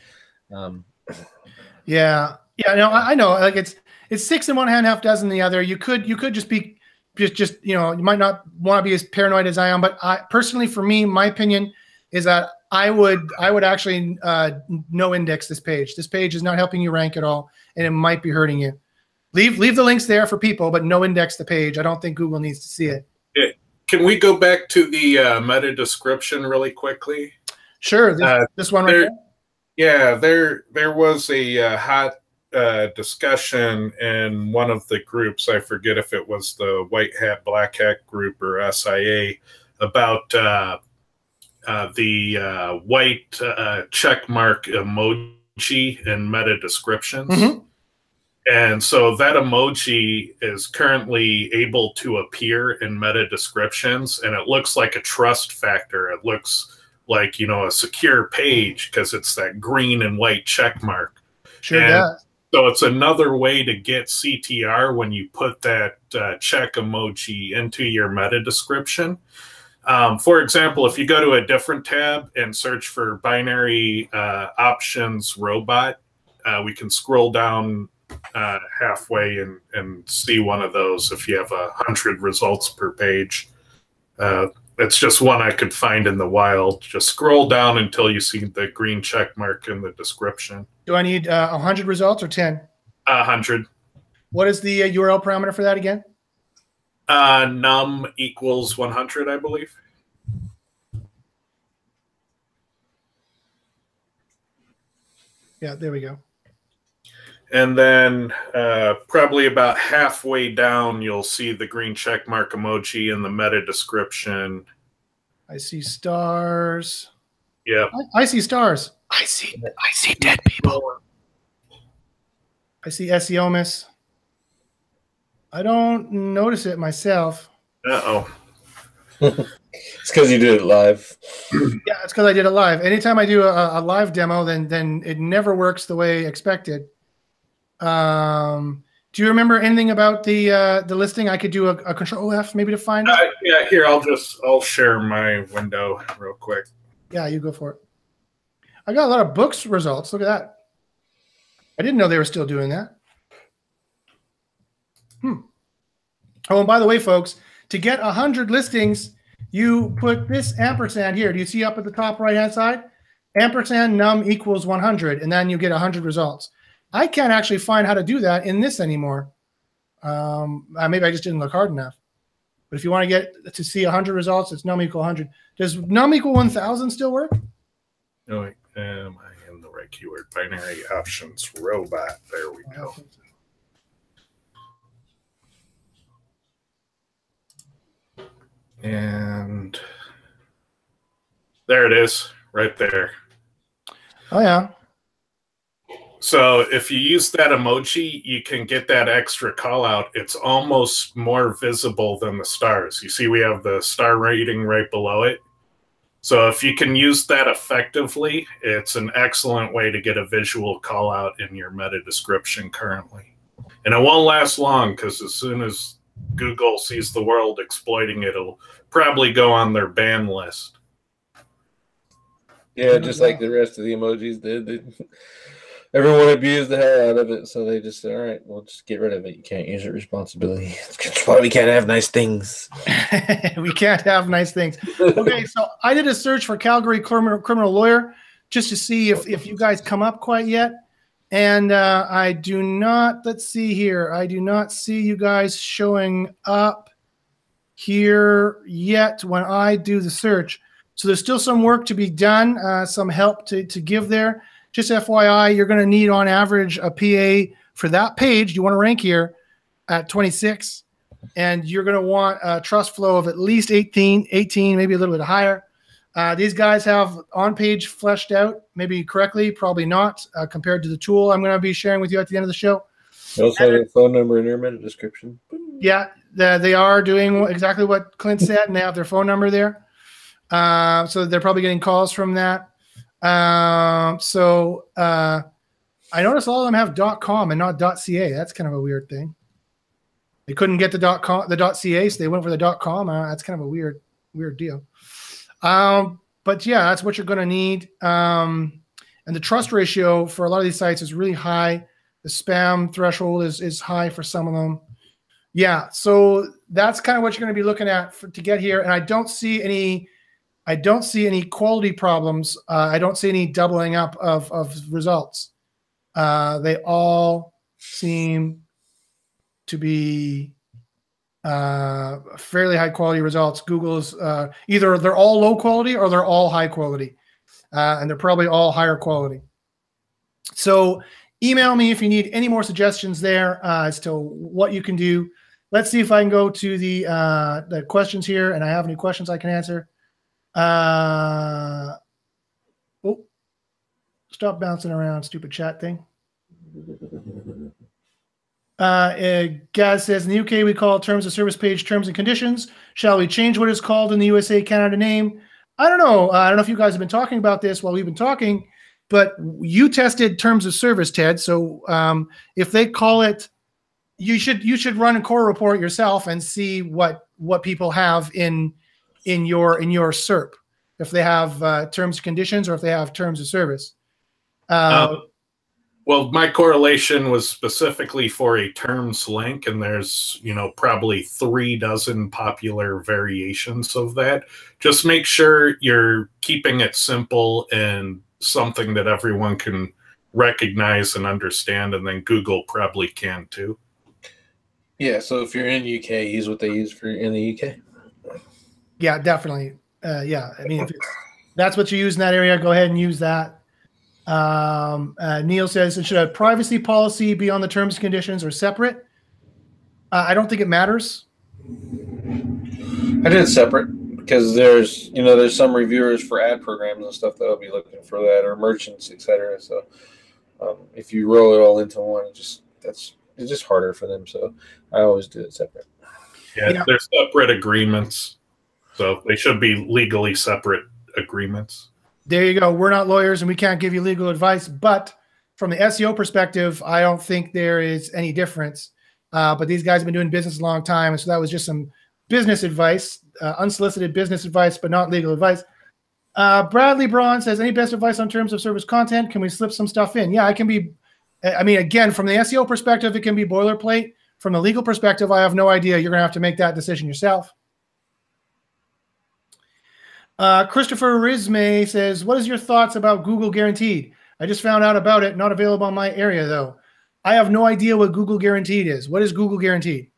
Yeah, no, I know. Like it's 6 in one hand, half dozen in the other. You could just be you might not want to be as paranoid as I am, but personally, for me, my opinion is that I would actually no index this page. This page is not helping you rank at all, and it might be hurting you. Leave the links there for people, but no index the page. I don't think Google needs to see it. Can we go back to the meta description really quickly? Sure. This one right there? Yeah, there was a hot discussion in one of the groups. I forget if it was the White Hat, Black Hat group or SIA, about the white check mark emoji in meta descriptions. Mm-hmm. And so that emoji is currently able to appear in meta descriptions, and it looks like a trust factor. It looks like, a secure page because it's that green and white check mark. Sure does. So it's another way to get CTR when you put that check emoji into your meta description. For example, if you go to a different tab and search for binary options robot, we can scroll down halfway and see one of those if you have 100 results per page. It's just one I could find in the wild. Just scroll down until you see the green check mark in the description. Do I need 100 results or 10? 100. What is the URL parameter for that again? Num equals 100, I believe. Yeah, there we go. And then probably about halfway down, you'll see the green check mark emoji in the meta description. I see stars. Yeah. I see stars. I see dead people. I see SEOMAS. I don't notice it myself. Uh-oh. It's because you did it live. Yeah, it's because I did it live. Anytime I do a live demo, then it never works the way expected. Do you remember anything about the listing? I could do a Control F maybe to find it. Yeah, here I'll share my window real quick. Yeah, you go for it. I got a lot of books results. Look at that. I didn't know they were still doing that. Oh, and by the way, folks, to get 100 listings, you put this ampersand here. Do you see up at the top right-hand side? Ampersand num equals 100, and then you get 100 results. I can't actually find how to do that in this anymore. Maybe I just didn't look hard enough. But if you want to get to see 100 results, it's num equal 100. Does num equal 1,000 still work? No, wait, am I in the right keyword? Binary options robot. There we go. And there it is, right there. Oh, yeah. So if you use that emoji, you can get that extra call out. It's almost more visible than the stars. You see we have the star rating right below it. So if you can use that effectively, it's an excellent way to get a visual call out in your meta description currently. And it won't last long because as soon as Google sees the world exploiting it, it'll probably go on their ban list. Yeah, just like the rest of the emojis did. Everyone abused the hell out of it, so they just said, all right, we'll just get rid of it. You can't use it responsibly. That's why we can't have nice things. We can't have nice things. Okay, so I did a search for Calgary criminal lawyer just to see if you guys come up quite yet. And I do not, let's see here. I do not see you guys showing up here yet when I do the search. So there's still some work to be done, some help to give there. Just FYI, you're going to need on average a PA for that page. You want to rank here at 26. And you're going to want a trust flow of at least 18, maybe a little bit higher. These guys have on-page fleshed out, maybe correctly, probably not, compared to the tool I'm going to be sharing with you at the end of the show. They also have a phone number in your meta description. Yeah, they are doing exactly what Clint said, and they have their phone number there. So they're probably getting calls from that. I noticed all of them have .com and not .ca. That's kind of a weird thing. They couldn't get the .ca, so they went for the .com. That's kind of a weird deal. But yeah, that's what you're going to need. And the trust ratio for a lot of these sites is really high. The spam threshold is high for some of them. Yeah, so that's kind of what you're going to be looking at to get here. And I don't see any quality problems. I don't see any doubling up of results. They all seem to be fairly high quality results. Google's either they're all low quality or they're all high quality, and they're probably all higher quality. So email me if you need any more suggestions there as to what you can do. Let's see if I can go to the questions here, and I have any questions I can answer. Oh, stop bouncing around, stupid chat thing. Gaz says, in the UK, we call terms of service page terms and conditions. Shall we change what is called in the USA, Canada name? I don't know. I don't know if you guys have been talking about this while we've been talking, but you tested terms of service, Ted. So if they call it, you should run a Cora report yourself and see what people have in your SERP, if they have terms and conditions or if they have terms of service. Well, my correlation was specifically for a terms link, and there's, probably 36 popular variations of that. Just make sure you're keeping it simple and something that everyone can recognize and understand, and then Google probably can too. Yeah, so if you're in UK, use what they use for in the UK. Yeah, definitely. Yeah, I mean, if that's what you use in that area, go ahead and use that. Neil says, should a privacy policy be on the terms and conditions or separate? I don't think it matters. I did it separate because there's some reviewers for ad programs and stuff that'll be looking for that, or merchants, etc. So if you roll it all into one, it's just harder for them. So I always do it separate. Yeah, they're separate agreements, so they should be legally separate agreements. There you go. We're not lawyers and we can't give you legal advice, but from the SEO perspective, I don't think there is any difference. But these guys have been doing business a long time, and so that was just some business advice, unsolicited business advice, but not legal advice. Bradley Braun says, any best advice on terms of service content? Can we slip some stuff in? Yeah, it can be. I mean, again, from the SEO perspective, it can be boilerplate. From the legal perspective, I have no idea. You're going to have to make that decision yourself. Christopher Rismay says, what is your thoughts about Google Guaranteed? I just found out about it. Not available in my area, though. I have no idea what Google Guaranteed is. What is Google Guaranteed?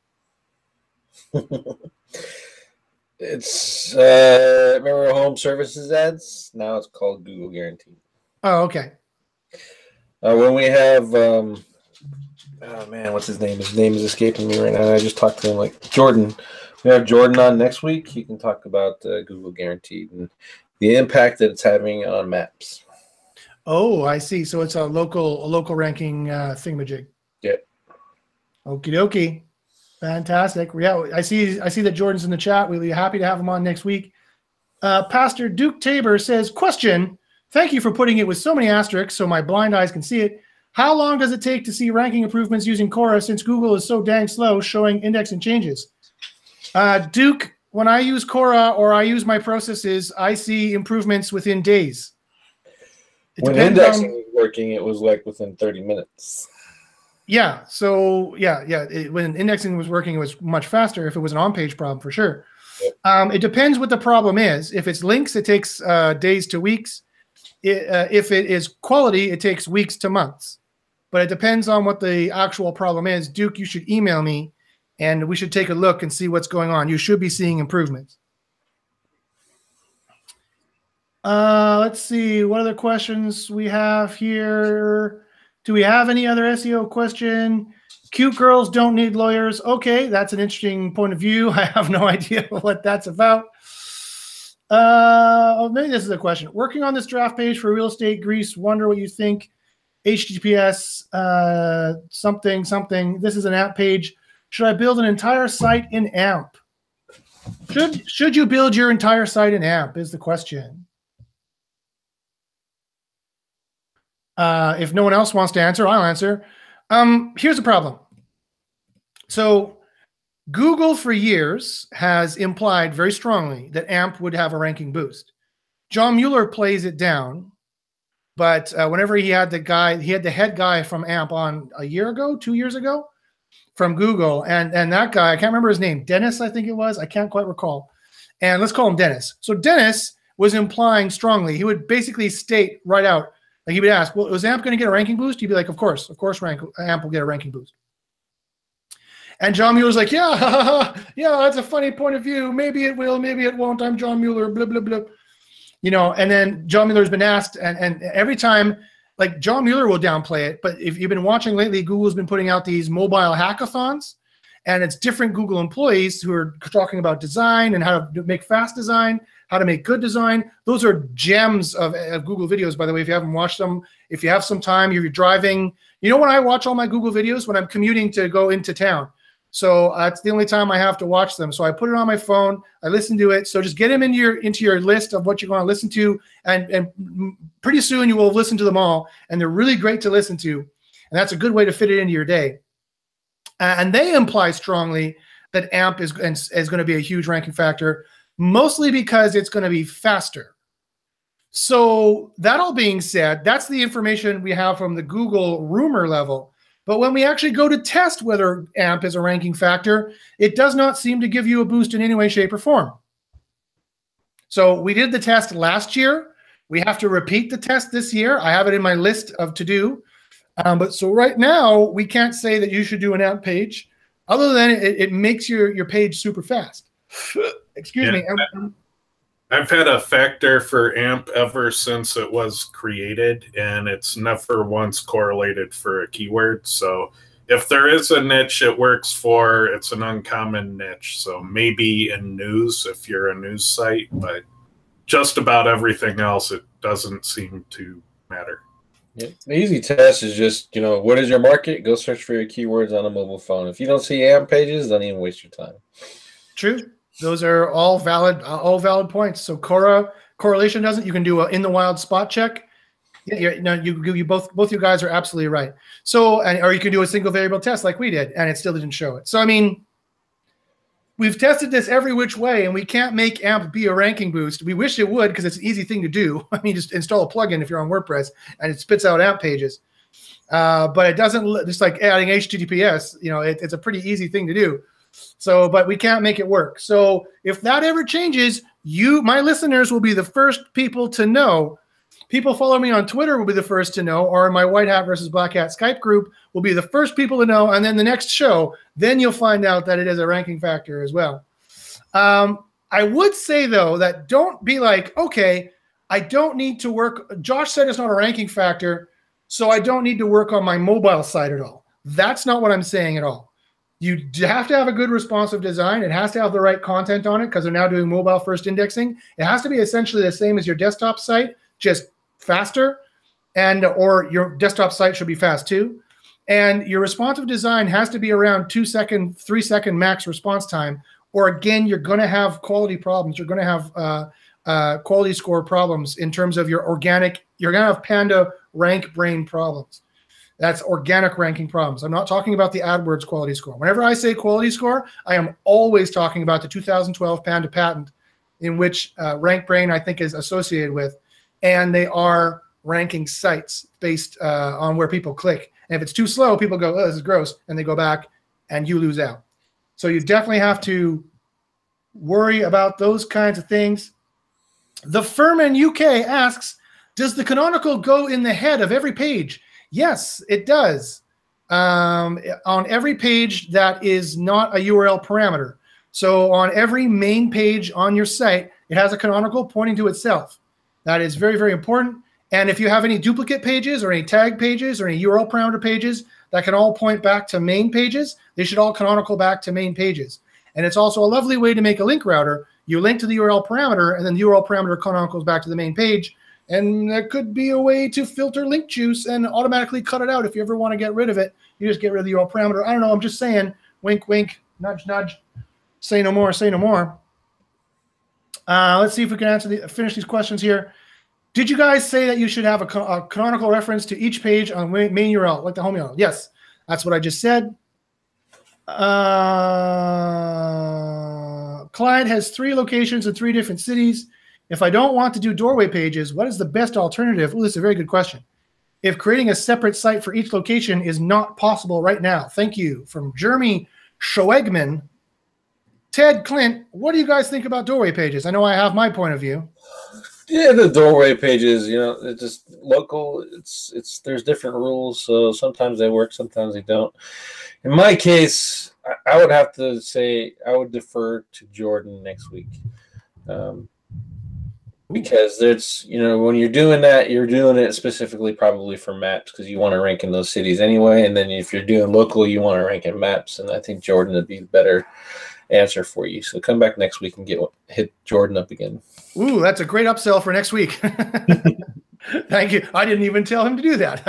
It's remember home services ads? Now it's called Google Guaranteed. Oh, okay. When we have oh man, what's his name? His name is escaping me right now. I just talked to him, like Jordan. We have Jordan on next week. He can talk about Google Guaranteed and the impact that it's having on maps. Oh, I see. So it's a local ranking thingamajig. Yeah. Okie dokie. Fantastic. Yeah, I see that Jordan's in the chat. We'll be happy to have him on next week. Pastor Duke Tabor says, question, thank you for putting it with so many asterisks so my blind eyes can see it. How long does it take to see ranking improvements using Cora since Google is so dang slow showing indexing changes? Duke, when I use Cora or I use my processes, I see improvements within days. When indexing was working, it was like within 30 minutes. Yeah. So when indexing was working, it was much faster. If it was an on-page problem, for sure. Yep. It depends what the problem is. If it's links, it takes days to weeks. If it is quality, it takes weeks to months. But it depends on what the actual problem is. Duke, you should email me, and we should take a look and see what's going on. You should be seeing improvements. Let's see what other questions we have here. Do we have any other SEO question? Cute girls don't need lawyers. Okay, that's an interesting point of view. I have no idea what that's about. Maybe this is a question. Working on this draft page for real estate Greece, wonder what you think. HTTPS something. This is an app page. Should I build an entire site in AMP? Should you build your entire site in AMP is the question. If no one else wants to answer, I'll answer. Here's the problem. So Google for years has implied very strongly that AMP would have a ranking boost. John Mueller plays it down, but whenever he had the head guy from AMP on a year ago, 2 years ago from Google, and that guy, I can't remember his name, Dennis, I think it was. I can't quite recall. And let's call him Dennis. So Dennis was implying strongly, he would basically state right out, like he would ask, well, is AMP going to get a ranking boost? He'd be like, of course, AMP will get a ranking boost. And John Mueller's like, yeah, that's a funny point of view. Maybe it will, maybe it won't. I'm John Mueller, blah, blah, blah. You know, and then John Mueller's been asked, and every time, like John Mueller will downplay it, but if you've been watching lately, Google's been putting out these mobile hackathons, and it's different Google employees who are talking about design and how to make fast design, how to make good design. Those are gems of Google videos, by the way, if you haven't watched them. If you have some time, if you're driving. You know when I watch all my Google videos? When I'm commuting to go into town. So it's the only time I have to watch them. So I put it on my phone. I listen to it. So just get them into your list of what you're going to listen to. And pretty soon you will listen to them all. And they're really great to listen to. And that's a good way to fit it into your day. And they imply strongly that AMP is going to be a huge ranking factor, mostly because it's going to be faster. So that all being said, that's the information we have from the Google rumor level. But when we actually go to test whether AMP is a ranking factor, it does not seem to give you a boost in any way, shape, or form. So we did the test last year. We have to repeat the test this year. I have it in my list of to do. But so right now, we can't say that you should do an AMP page. Other than it makes your page super fast. Excuse me. I've had a factor for AMP ever since it was created, and it's never once correlated for a keyword. So if there is a niche it works for, it's an uncommon niche. So maybe in news if you're a news site, but just about everything else, it doesn't seem to matter. Yeah. The easy test is just, what is your market? Go search for your keywords on a mobile phone. If you don't see AMP pages, don't even waste your time. True. Those are all valid points. So correlation doesn't. You can do a in the wild spot check. You both you guys are absolutely right. So, or you can do a single variable test like we did, and it still didn't show it. So, I mean, we've tested this every which way, and we can't make AMP be a ranking boost. We wish it would because it's an easy thing to do. I mean, just install a plugin if you're on WordPress, and it spits out AMP pages. But it doesn't, just like adding HTTPS, it's a pretty easy thing to do. So, but we can't make it work. So if that ever changes, my listeners will be the first people to know. People follow me on Twitter will be the first to know, or my White Hat versus Black Hat Skype group will be the first people to know. And then the next show, then you'll find out that it is a ranking factor as well. I would say, though, that don't be like, okay, I don't need to work. Josh said it's not a ranking factor, so I don't need to work on my mobile site at all. That's not what I'm saying at all. You have to have a good responsive design. It has to have the right content on it because they're now doing mobile first indexing. It has to be essentially the same as your desktop site, just faster, or your desktop site should be fast too. And your responsive design has to be around 2 second, 3 second max response time, or again, you're going to have quality problems. You're going to have quality score problems in terms of your organic. You're going to have Panda rank brain problems. That's organic ranking problems. I'm not talking about the AdWords quality score. Whenever I say quality score, I am always talking about the 2012 Panda patent, in which rank brain I think is associated with, and they are ranking sites based on where people click. And if it's too slow, people go, oh, this is gross, and they go back, and you lose out. So you definitely have to worry about those kinds of things. The Furman UK asks, does the canonical go in the head of every page? Yes, it does. On every page that is not a URL parameter. So on every main page on your site, it has a canonical pointing to itself. That is very, very important. And if you have any duplicate pages or any tag pages or any URL parameter pages that can all point back to main pages, they should all canonical back to main pages. And it's also a lovely way to make a link router. You link to the URL parameter, and then the URL parameter canonicals back to the main page. And that could be a way to filter link juice and automatically cut it out. If you ever want to get rid of it, you just get rid of the URL parameter. I don't know. I'm just saying, wink, wink, nudge, nudge. Say no more, say no more. Let's see if we can finish these questions here. Did you guys say that you should have a canonical reference to each page on main URL, like the home URL? Yes, that's what I just said. Client has 3 locations in 3 different cities. If I don't want to do doorway pages, what is the best alternative? Well, this is a very good question. If creating a separate site for each location is not possible right now. Thank you. From Jeremy Schwegman. Ted, Clint, what do you guys think about doorway pages? I know I have my point of view. Yeah, the doorway pages, it's just local. There's different rules, so sometimes they work, sometimes they don't. In my case, I would have to say I would defer to Jordan next week. Because there's, when you're doing that, you're doing it specifically probably for maps because you want to rank in those cities anyway. And then if you're doing local, you want to rank in maps. And I think Jordan would be the better answer for you. So come back next week and hit Jordan up again. Ooh, that's a great upsell for next week. Thank you. I didn't even tell him to do that.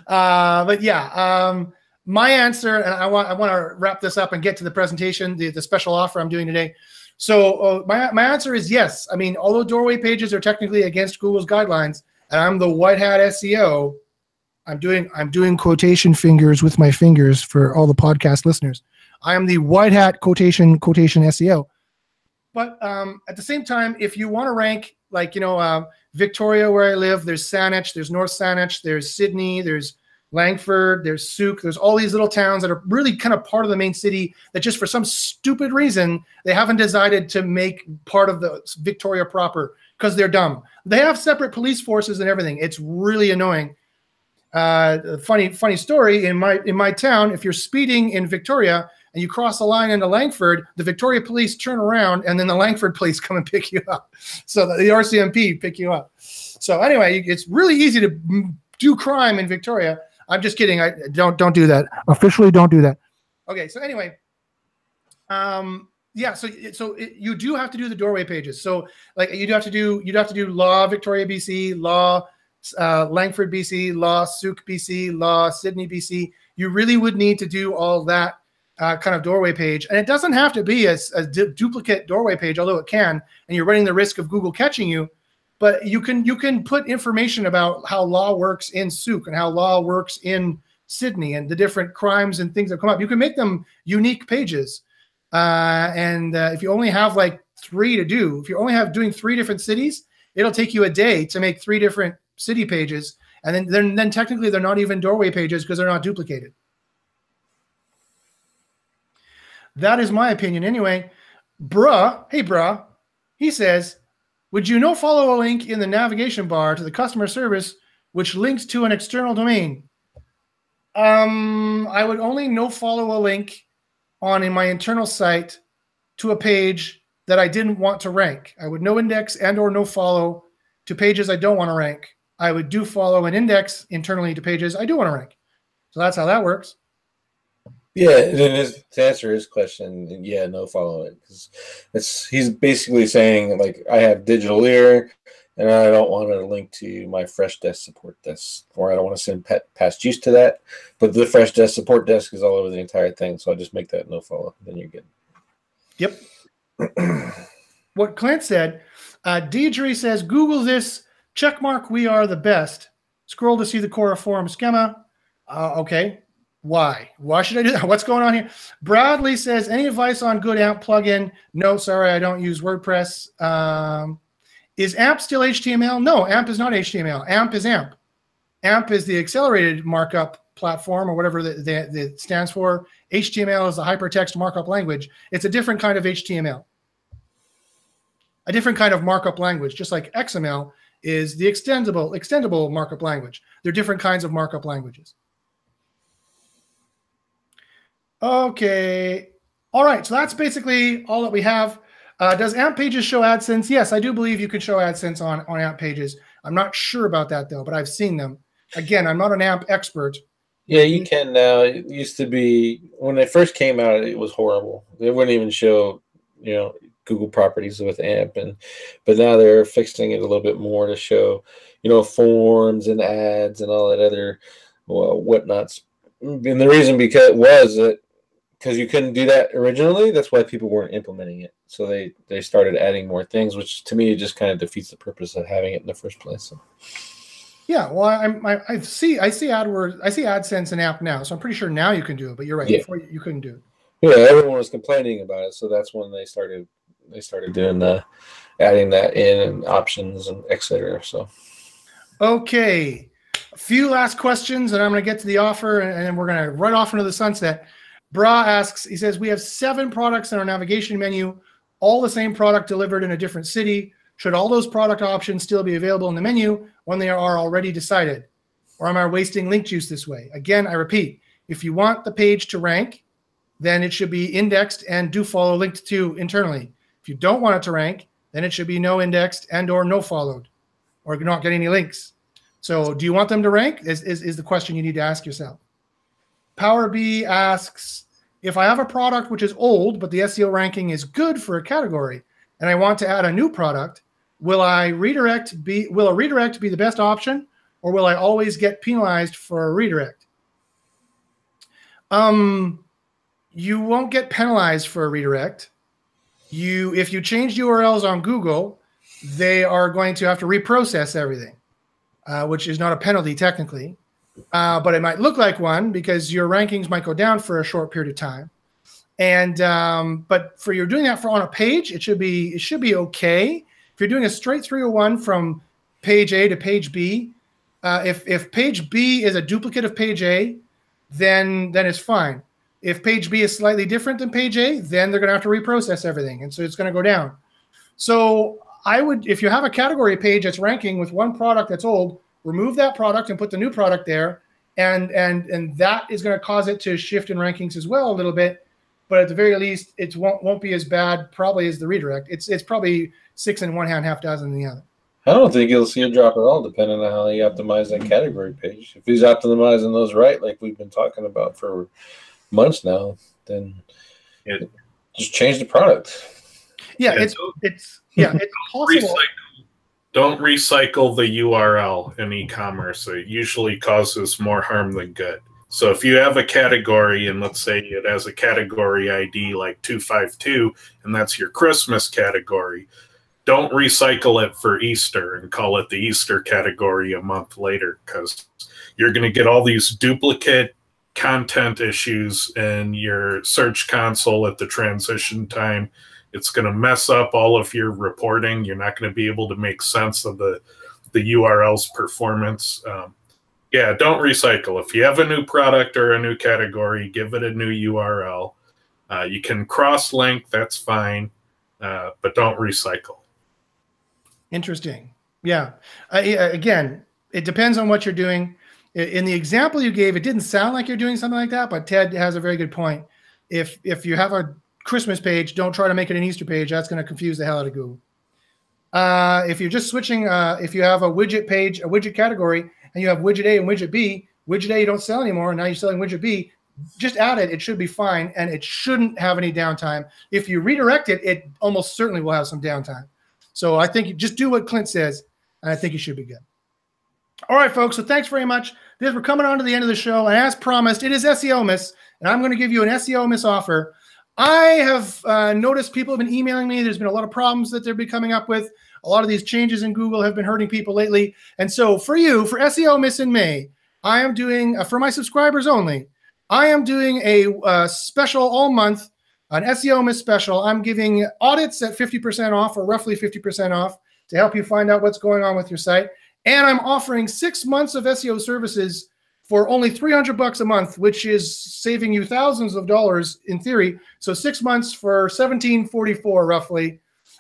But yeah, my answer, and I want to wrap this up and get to the presentation, the special offer I'm doing today. So my answer is yes. I mean, although doorway pages are technically against Google's guidelines, and I'm the white hat SEO, I'm doing quotation fingers with my fingers for all the podcast listeners. I am the white hat quotation SEO. But at the same time, if you want to rank, like, Victoria, where I live, there's Saanich, there's North Saanich, there's Sydney, there's Langford, there's Souk, there's all these little towns that are really kind of part of the main city that just for some stupid reason, they haven't decided to make part of the Victoria proper because they're dumb. They have separate police forces and everything. It's really annoying. Funny story, in my town, if you're speeding in Victoria and you cross the line into Langford, the Victoria police turn around and then the Langford police come and pick you up. So the RCMP pick you up. So anyway, it's really easy to do crime in Victoria. I'm just kidding. I don't do that. Officially don't do that. Okay, so anyway, yeah, you do have to do the doorway pages. So like you'd have to do law Victoria, BC, law Langford, BC, law Souk, BC, law Sydney, BC. You really would need to do all that kind of doorway page, and it doesn't have to be a duplicate doorway page, although it can, and you're running the risk of Google catching you. But you can put information about how law works in Souk and how law works in Sydney and the different crimes and things that come up. You can make them unique pages. And if you only have like 3 to do, if you're only doing 3 different cities, it'll take you a day to make 3 different city pages. And then technically they're not even doorway pages because they're not duplicated. That is my opinion. Anyway, hey, bruh, he says, would you follow a link in the navigation bar to the customer service, which links to an external domain? I would only follow a link in my internal site to a page that I didn't want to rank. I would no index and or no follow to pages I don't want to rank. I would do follow and index internally to pages I do want to rank. So that's how that works. Yeah, to answer his question, yeah, no following, because he's basically saying like I have digital ear and I don't want to link to my fresh desk support desk, or I don't want to send past use to that. But the fresh desk support desk is all over the entire thing, so I just make that no follow. Then you're good. Yep. What Clint said, Deidre says, Google this, checkmark, we are the best. Scroll to see the Cora forum schema. Okay. Why? Why should I do that? What's going on here? Bradley says, any advice on good AMP plugin? No, sorry, I don't use WordPress. Is AMP still HTML? No, AMP is not HTML. AMP is AMP. AMP is the accelerated markup platform, or whatever that stands for. HTML is the hypertext markup language. It's a different kind of HTML. A different kind of markup language, just like XML is the extendable markup language. They're different kinds of markup languages. Okay. All right. So that's basically all that we have. Does AMP pages show AdSense? Yes, I do believe you can show AdSense on AMP pages. I'm not sure about that, though, but I've seen them. Again, I'm not an AMP expert. Yeah, you can now. It used to be, when they first came out, it was horrible. They wouldn't even show, Google properties with AMP, but now they're fixing it a little bit more to show, forms and ads and all that other whatnots. And the reason because you couldn't do that originally, that's why people weren't implementing it. So they started adding more things, which to me just kind of defeats the purpose of having it in the first place. So. Yeah, well, I see AdWords, I see AdSense in AMP now, so I'm pretty sure now you can do it. But you're right, yeah. Before you couldn't do it. Yeah, everyone was complaining about it, so that's when they started doing adding that in and options and etc. So. Okay, a few last questions, and I'm going to get to the offer, and then we're going to run off into the sunset. Bra asks, he says, we have 7 products in our navigation menu, all the same product delivered in a different city. Should all those product options still be available in the menu when they are already decided? Or am I wasting link juice this way? Again, I repeat, if you want the page to rank, then it should be indexed and do follow linked to internally. If you don't want it to rank, then it should be no indexed and or no followed, or not get any links. So do you want them to rank is the question you need to ask yourself. Power B asks, if I have a product which is old, but the SEO ranking is good for a category, and I want to add a new product, will a redirect be the best option, or will I always get penalized for a redirect? You won't get penalized for a redirect. If you change URLs on Google, they are going to have to reprocess everything, which is not a penalty technically. But it might look like one because your rankings might go down for a short period of time. And but for you're doing that on a page, it should be okay. If you're doing a straight 301 from page A to page B, if page B is a duplicate of page A, then it's fine. If page B is slightly different than page A, then they're going to have to reprocess everything, and so it's going to go down. So I would, if you have a category page that's ranking with one product that's old, remove that product and put the new product there, and that is going to cause it to shift in rankings as well a little bit. But at the very least, it won't be as bad probably as the redirect. It's probably 6 in one hand, half dozen in the other. I don't think you'll see a drop at all, depending on how you optimize that category page. If he's optimizing those right, like we've been talking about for months now, then just change the product. Yeah, it's possible. Don't recycle the URL in e-commerce. It usually causes more harm than good. So if you have a category, and let's say it has a category ID like 252, and that's your Christmas category, don't recycle it for Easter and call it the Easter category a month later, because you're going to get all these duplicate content issues in your search console at the transition time. It's going to mess up all of your reporting. You're not going to be able to make sense of the URL's performance. Yeah, don't recycle. If you have a new product or a new category, give it a new URL. You can cross-link, that's fine, but don't recycle. Interesting. Yeah. Again, it depends on what you're doing. In the example you gave, it didn't sound like you're doing something like that, but Ted has a very good point. If you have a Christmas page, don't try to make it an Easter page. That's going to confuse the hell out of Google. If you're just switching, if you have a widget page, a widget category, and you have widget A and widget B, widget A you don't sell anymore, and now you're selling widget B, just add it. It should be fine, and it shouldn't have any downtime. If you redirect it, it almost certainly will have some downtime. So I think you just do what Clint says, and I think you should be good. All right, folks, so thanks very much. We're coming on to the end of the show, and as promised, it is SEOMAS, and I'm going to give you an SEOMAS offer. I have noticed people have been emailing me. There's been a lot of problems that they've been coming up with. A lot of these changes in Google have been hurting people lately. And so for you, for SEOMAS in May, I am doing, for my subscribers only, I am doing a special all month, an SEOMAS special. I'm giving audits at 50% off, or roughly 50% off, to help you find out what's going on with your site. And I'm offering 6 months of SEO services for only $300 a month, which is saving you thousands of dollars in theory. So 6 months for $17.44 roughly.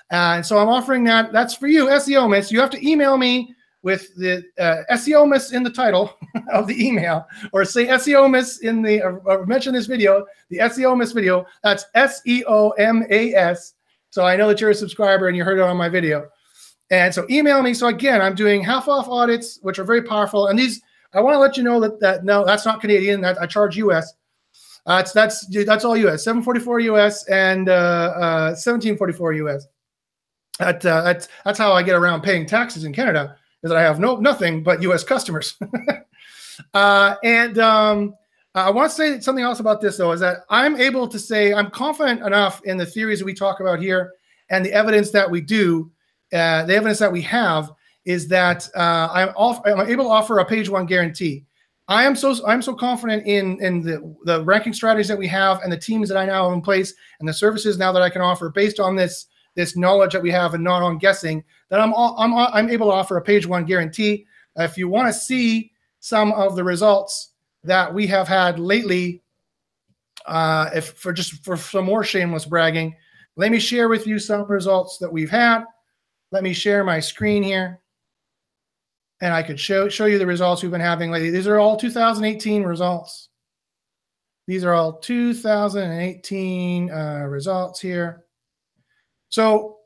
And so I'm offering that. That's for you, SEOMAS. You have to email me with the SEOMAS in the title of the email, or say SEOMAS in the, or mention this video, the SEOMAS video. That's SEOMAS. So I know that you're a subscriber and you heard it on my video. And so email me. So again, I'm doing half off audits, which are very powerful. And these, I want to let you know that no, that's not Canadian. That I charge US. That's all US. $744 US and $17.44 US. That's how I get around paying taxes in Canada, is that I have nothing but US customers. I want to say something else about this, though, is that I'm able to say I'm confident enough in the theories that we talk about here and the evidence that we do, the evidence that we have, is that I'm able to offer a page one guarantee. I'm so confident in the ranking strategies that we have and the teams that I now have in place and the services now that I can offer based on this knowledge that we have and not on guessing, that I'm able to offer a page one guarantee. If you want to see some of the results that we have had lately, for some more shameless bragging, let me share with you some results that we've had. Let me share my screen here, and I could show you the results we've been having lately. These are all 2018 results. These are all 2018 results here. So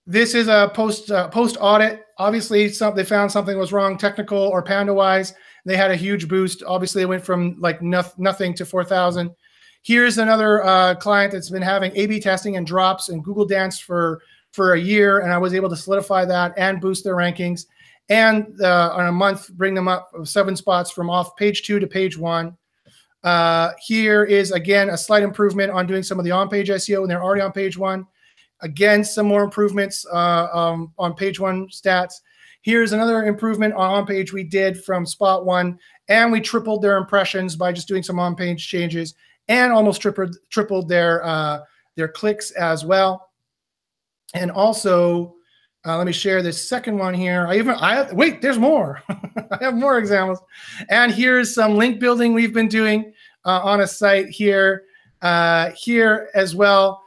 this is a post audit. Obviously, they found something was wrong, technical or Panda-wise. They had a huge boost. Obviously, it went from like nothing to 4,000. Here's another client that's been having A/B testing and drops in Google Dance for a year, and I was able to solidify that and boost their rankings. And on a month, bring them up 7 spots from off page 2 to page 1. Here is, again, a slight improvement on doing some of the on-page SEO, and they're already on page 1. Again, some more improvements on page 1 stats. Here's another improvement on page we did from spot 1, and we tripled their impressions by just doing some on-page changes, and almost tripled their clicks as well. And also, let me share this second one here. Wait, there's more. I have more examples. And here's some link building we've been doing on a site here, here as well.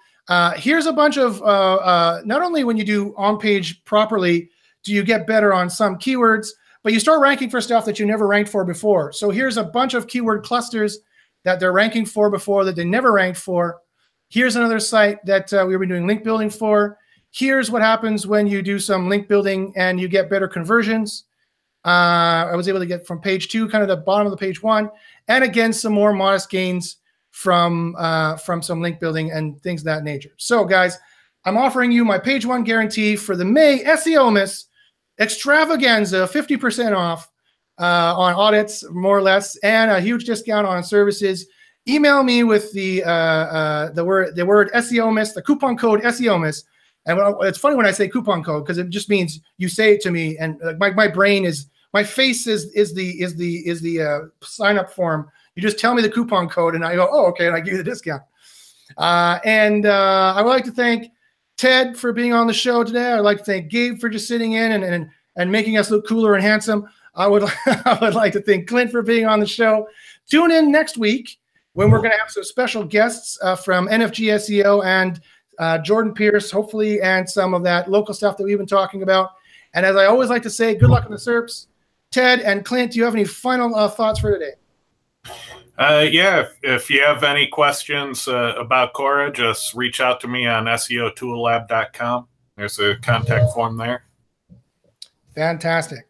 Here's a bunch of, not only when you do on-page properly, do you get better on some keywords, but you start ranking for stuff that you never ranked for before. So here's a bunch of keyword clusters that they're ranking for before that they never ranked for. Here's another site that we've been doing link building for. Here's what happens when you do some link building and you get better conversions. I was able to get from page 2, kind of the bottom of the page 1, and again, some more modest gains from some link building and things of that nature. So guys, I'm offering you my page 1 guarantee for the May SEOMAS extravaganza, 50% off on audits, more or less, and a huge discount on services. Email me with the word SEOMAS, the coupon code SEOMAS. And it's funny when I say coupon code because it just means you say it to me, and my brain is, my face is the sign up form. You just tell me the coupon code, and I go, oh, okay, and I give you the discount. I would like to thank Ted for being on the show today. I'd like to thank Gabe for just sitting in and making us look cooler and handsome. I would like to thank Clint for being on the show. Tune in next week when we're going to have some special guests from NFG SEO and Jordan Pierce, hopefully, and some of that local stuff that we've been talking about. And as I always like to say, good luck in the SERPs. Ted and Clint, do you have any final thoughts for today? Yeah, if you have any questions about Cora, just reach out to me on SEOtoollab.com. There's a contact form there. Fantastic.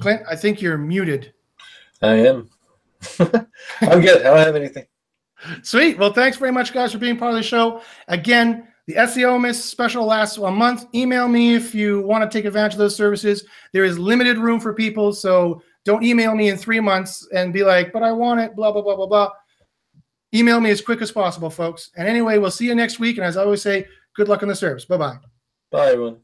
Clint, I think you're muted. I am. I'm good. I don't have anything. Sweet. Well, thanks very much, guys, for being part of the show. Again, the SEOMAS special lasts a month. Email me if you want to take advantage of those services. There is limited room for people, so don't email me in 3 months and be like, but I want it, blah, blah, blah, blah, blah. Email me as quick as possible, folks. And anyway, we'll see you next week. And as I always say, good luck on the SERPs. Bye-bye. Bye, everyone.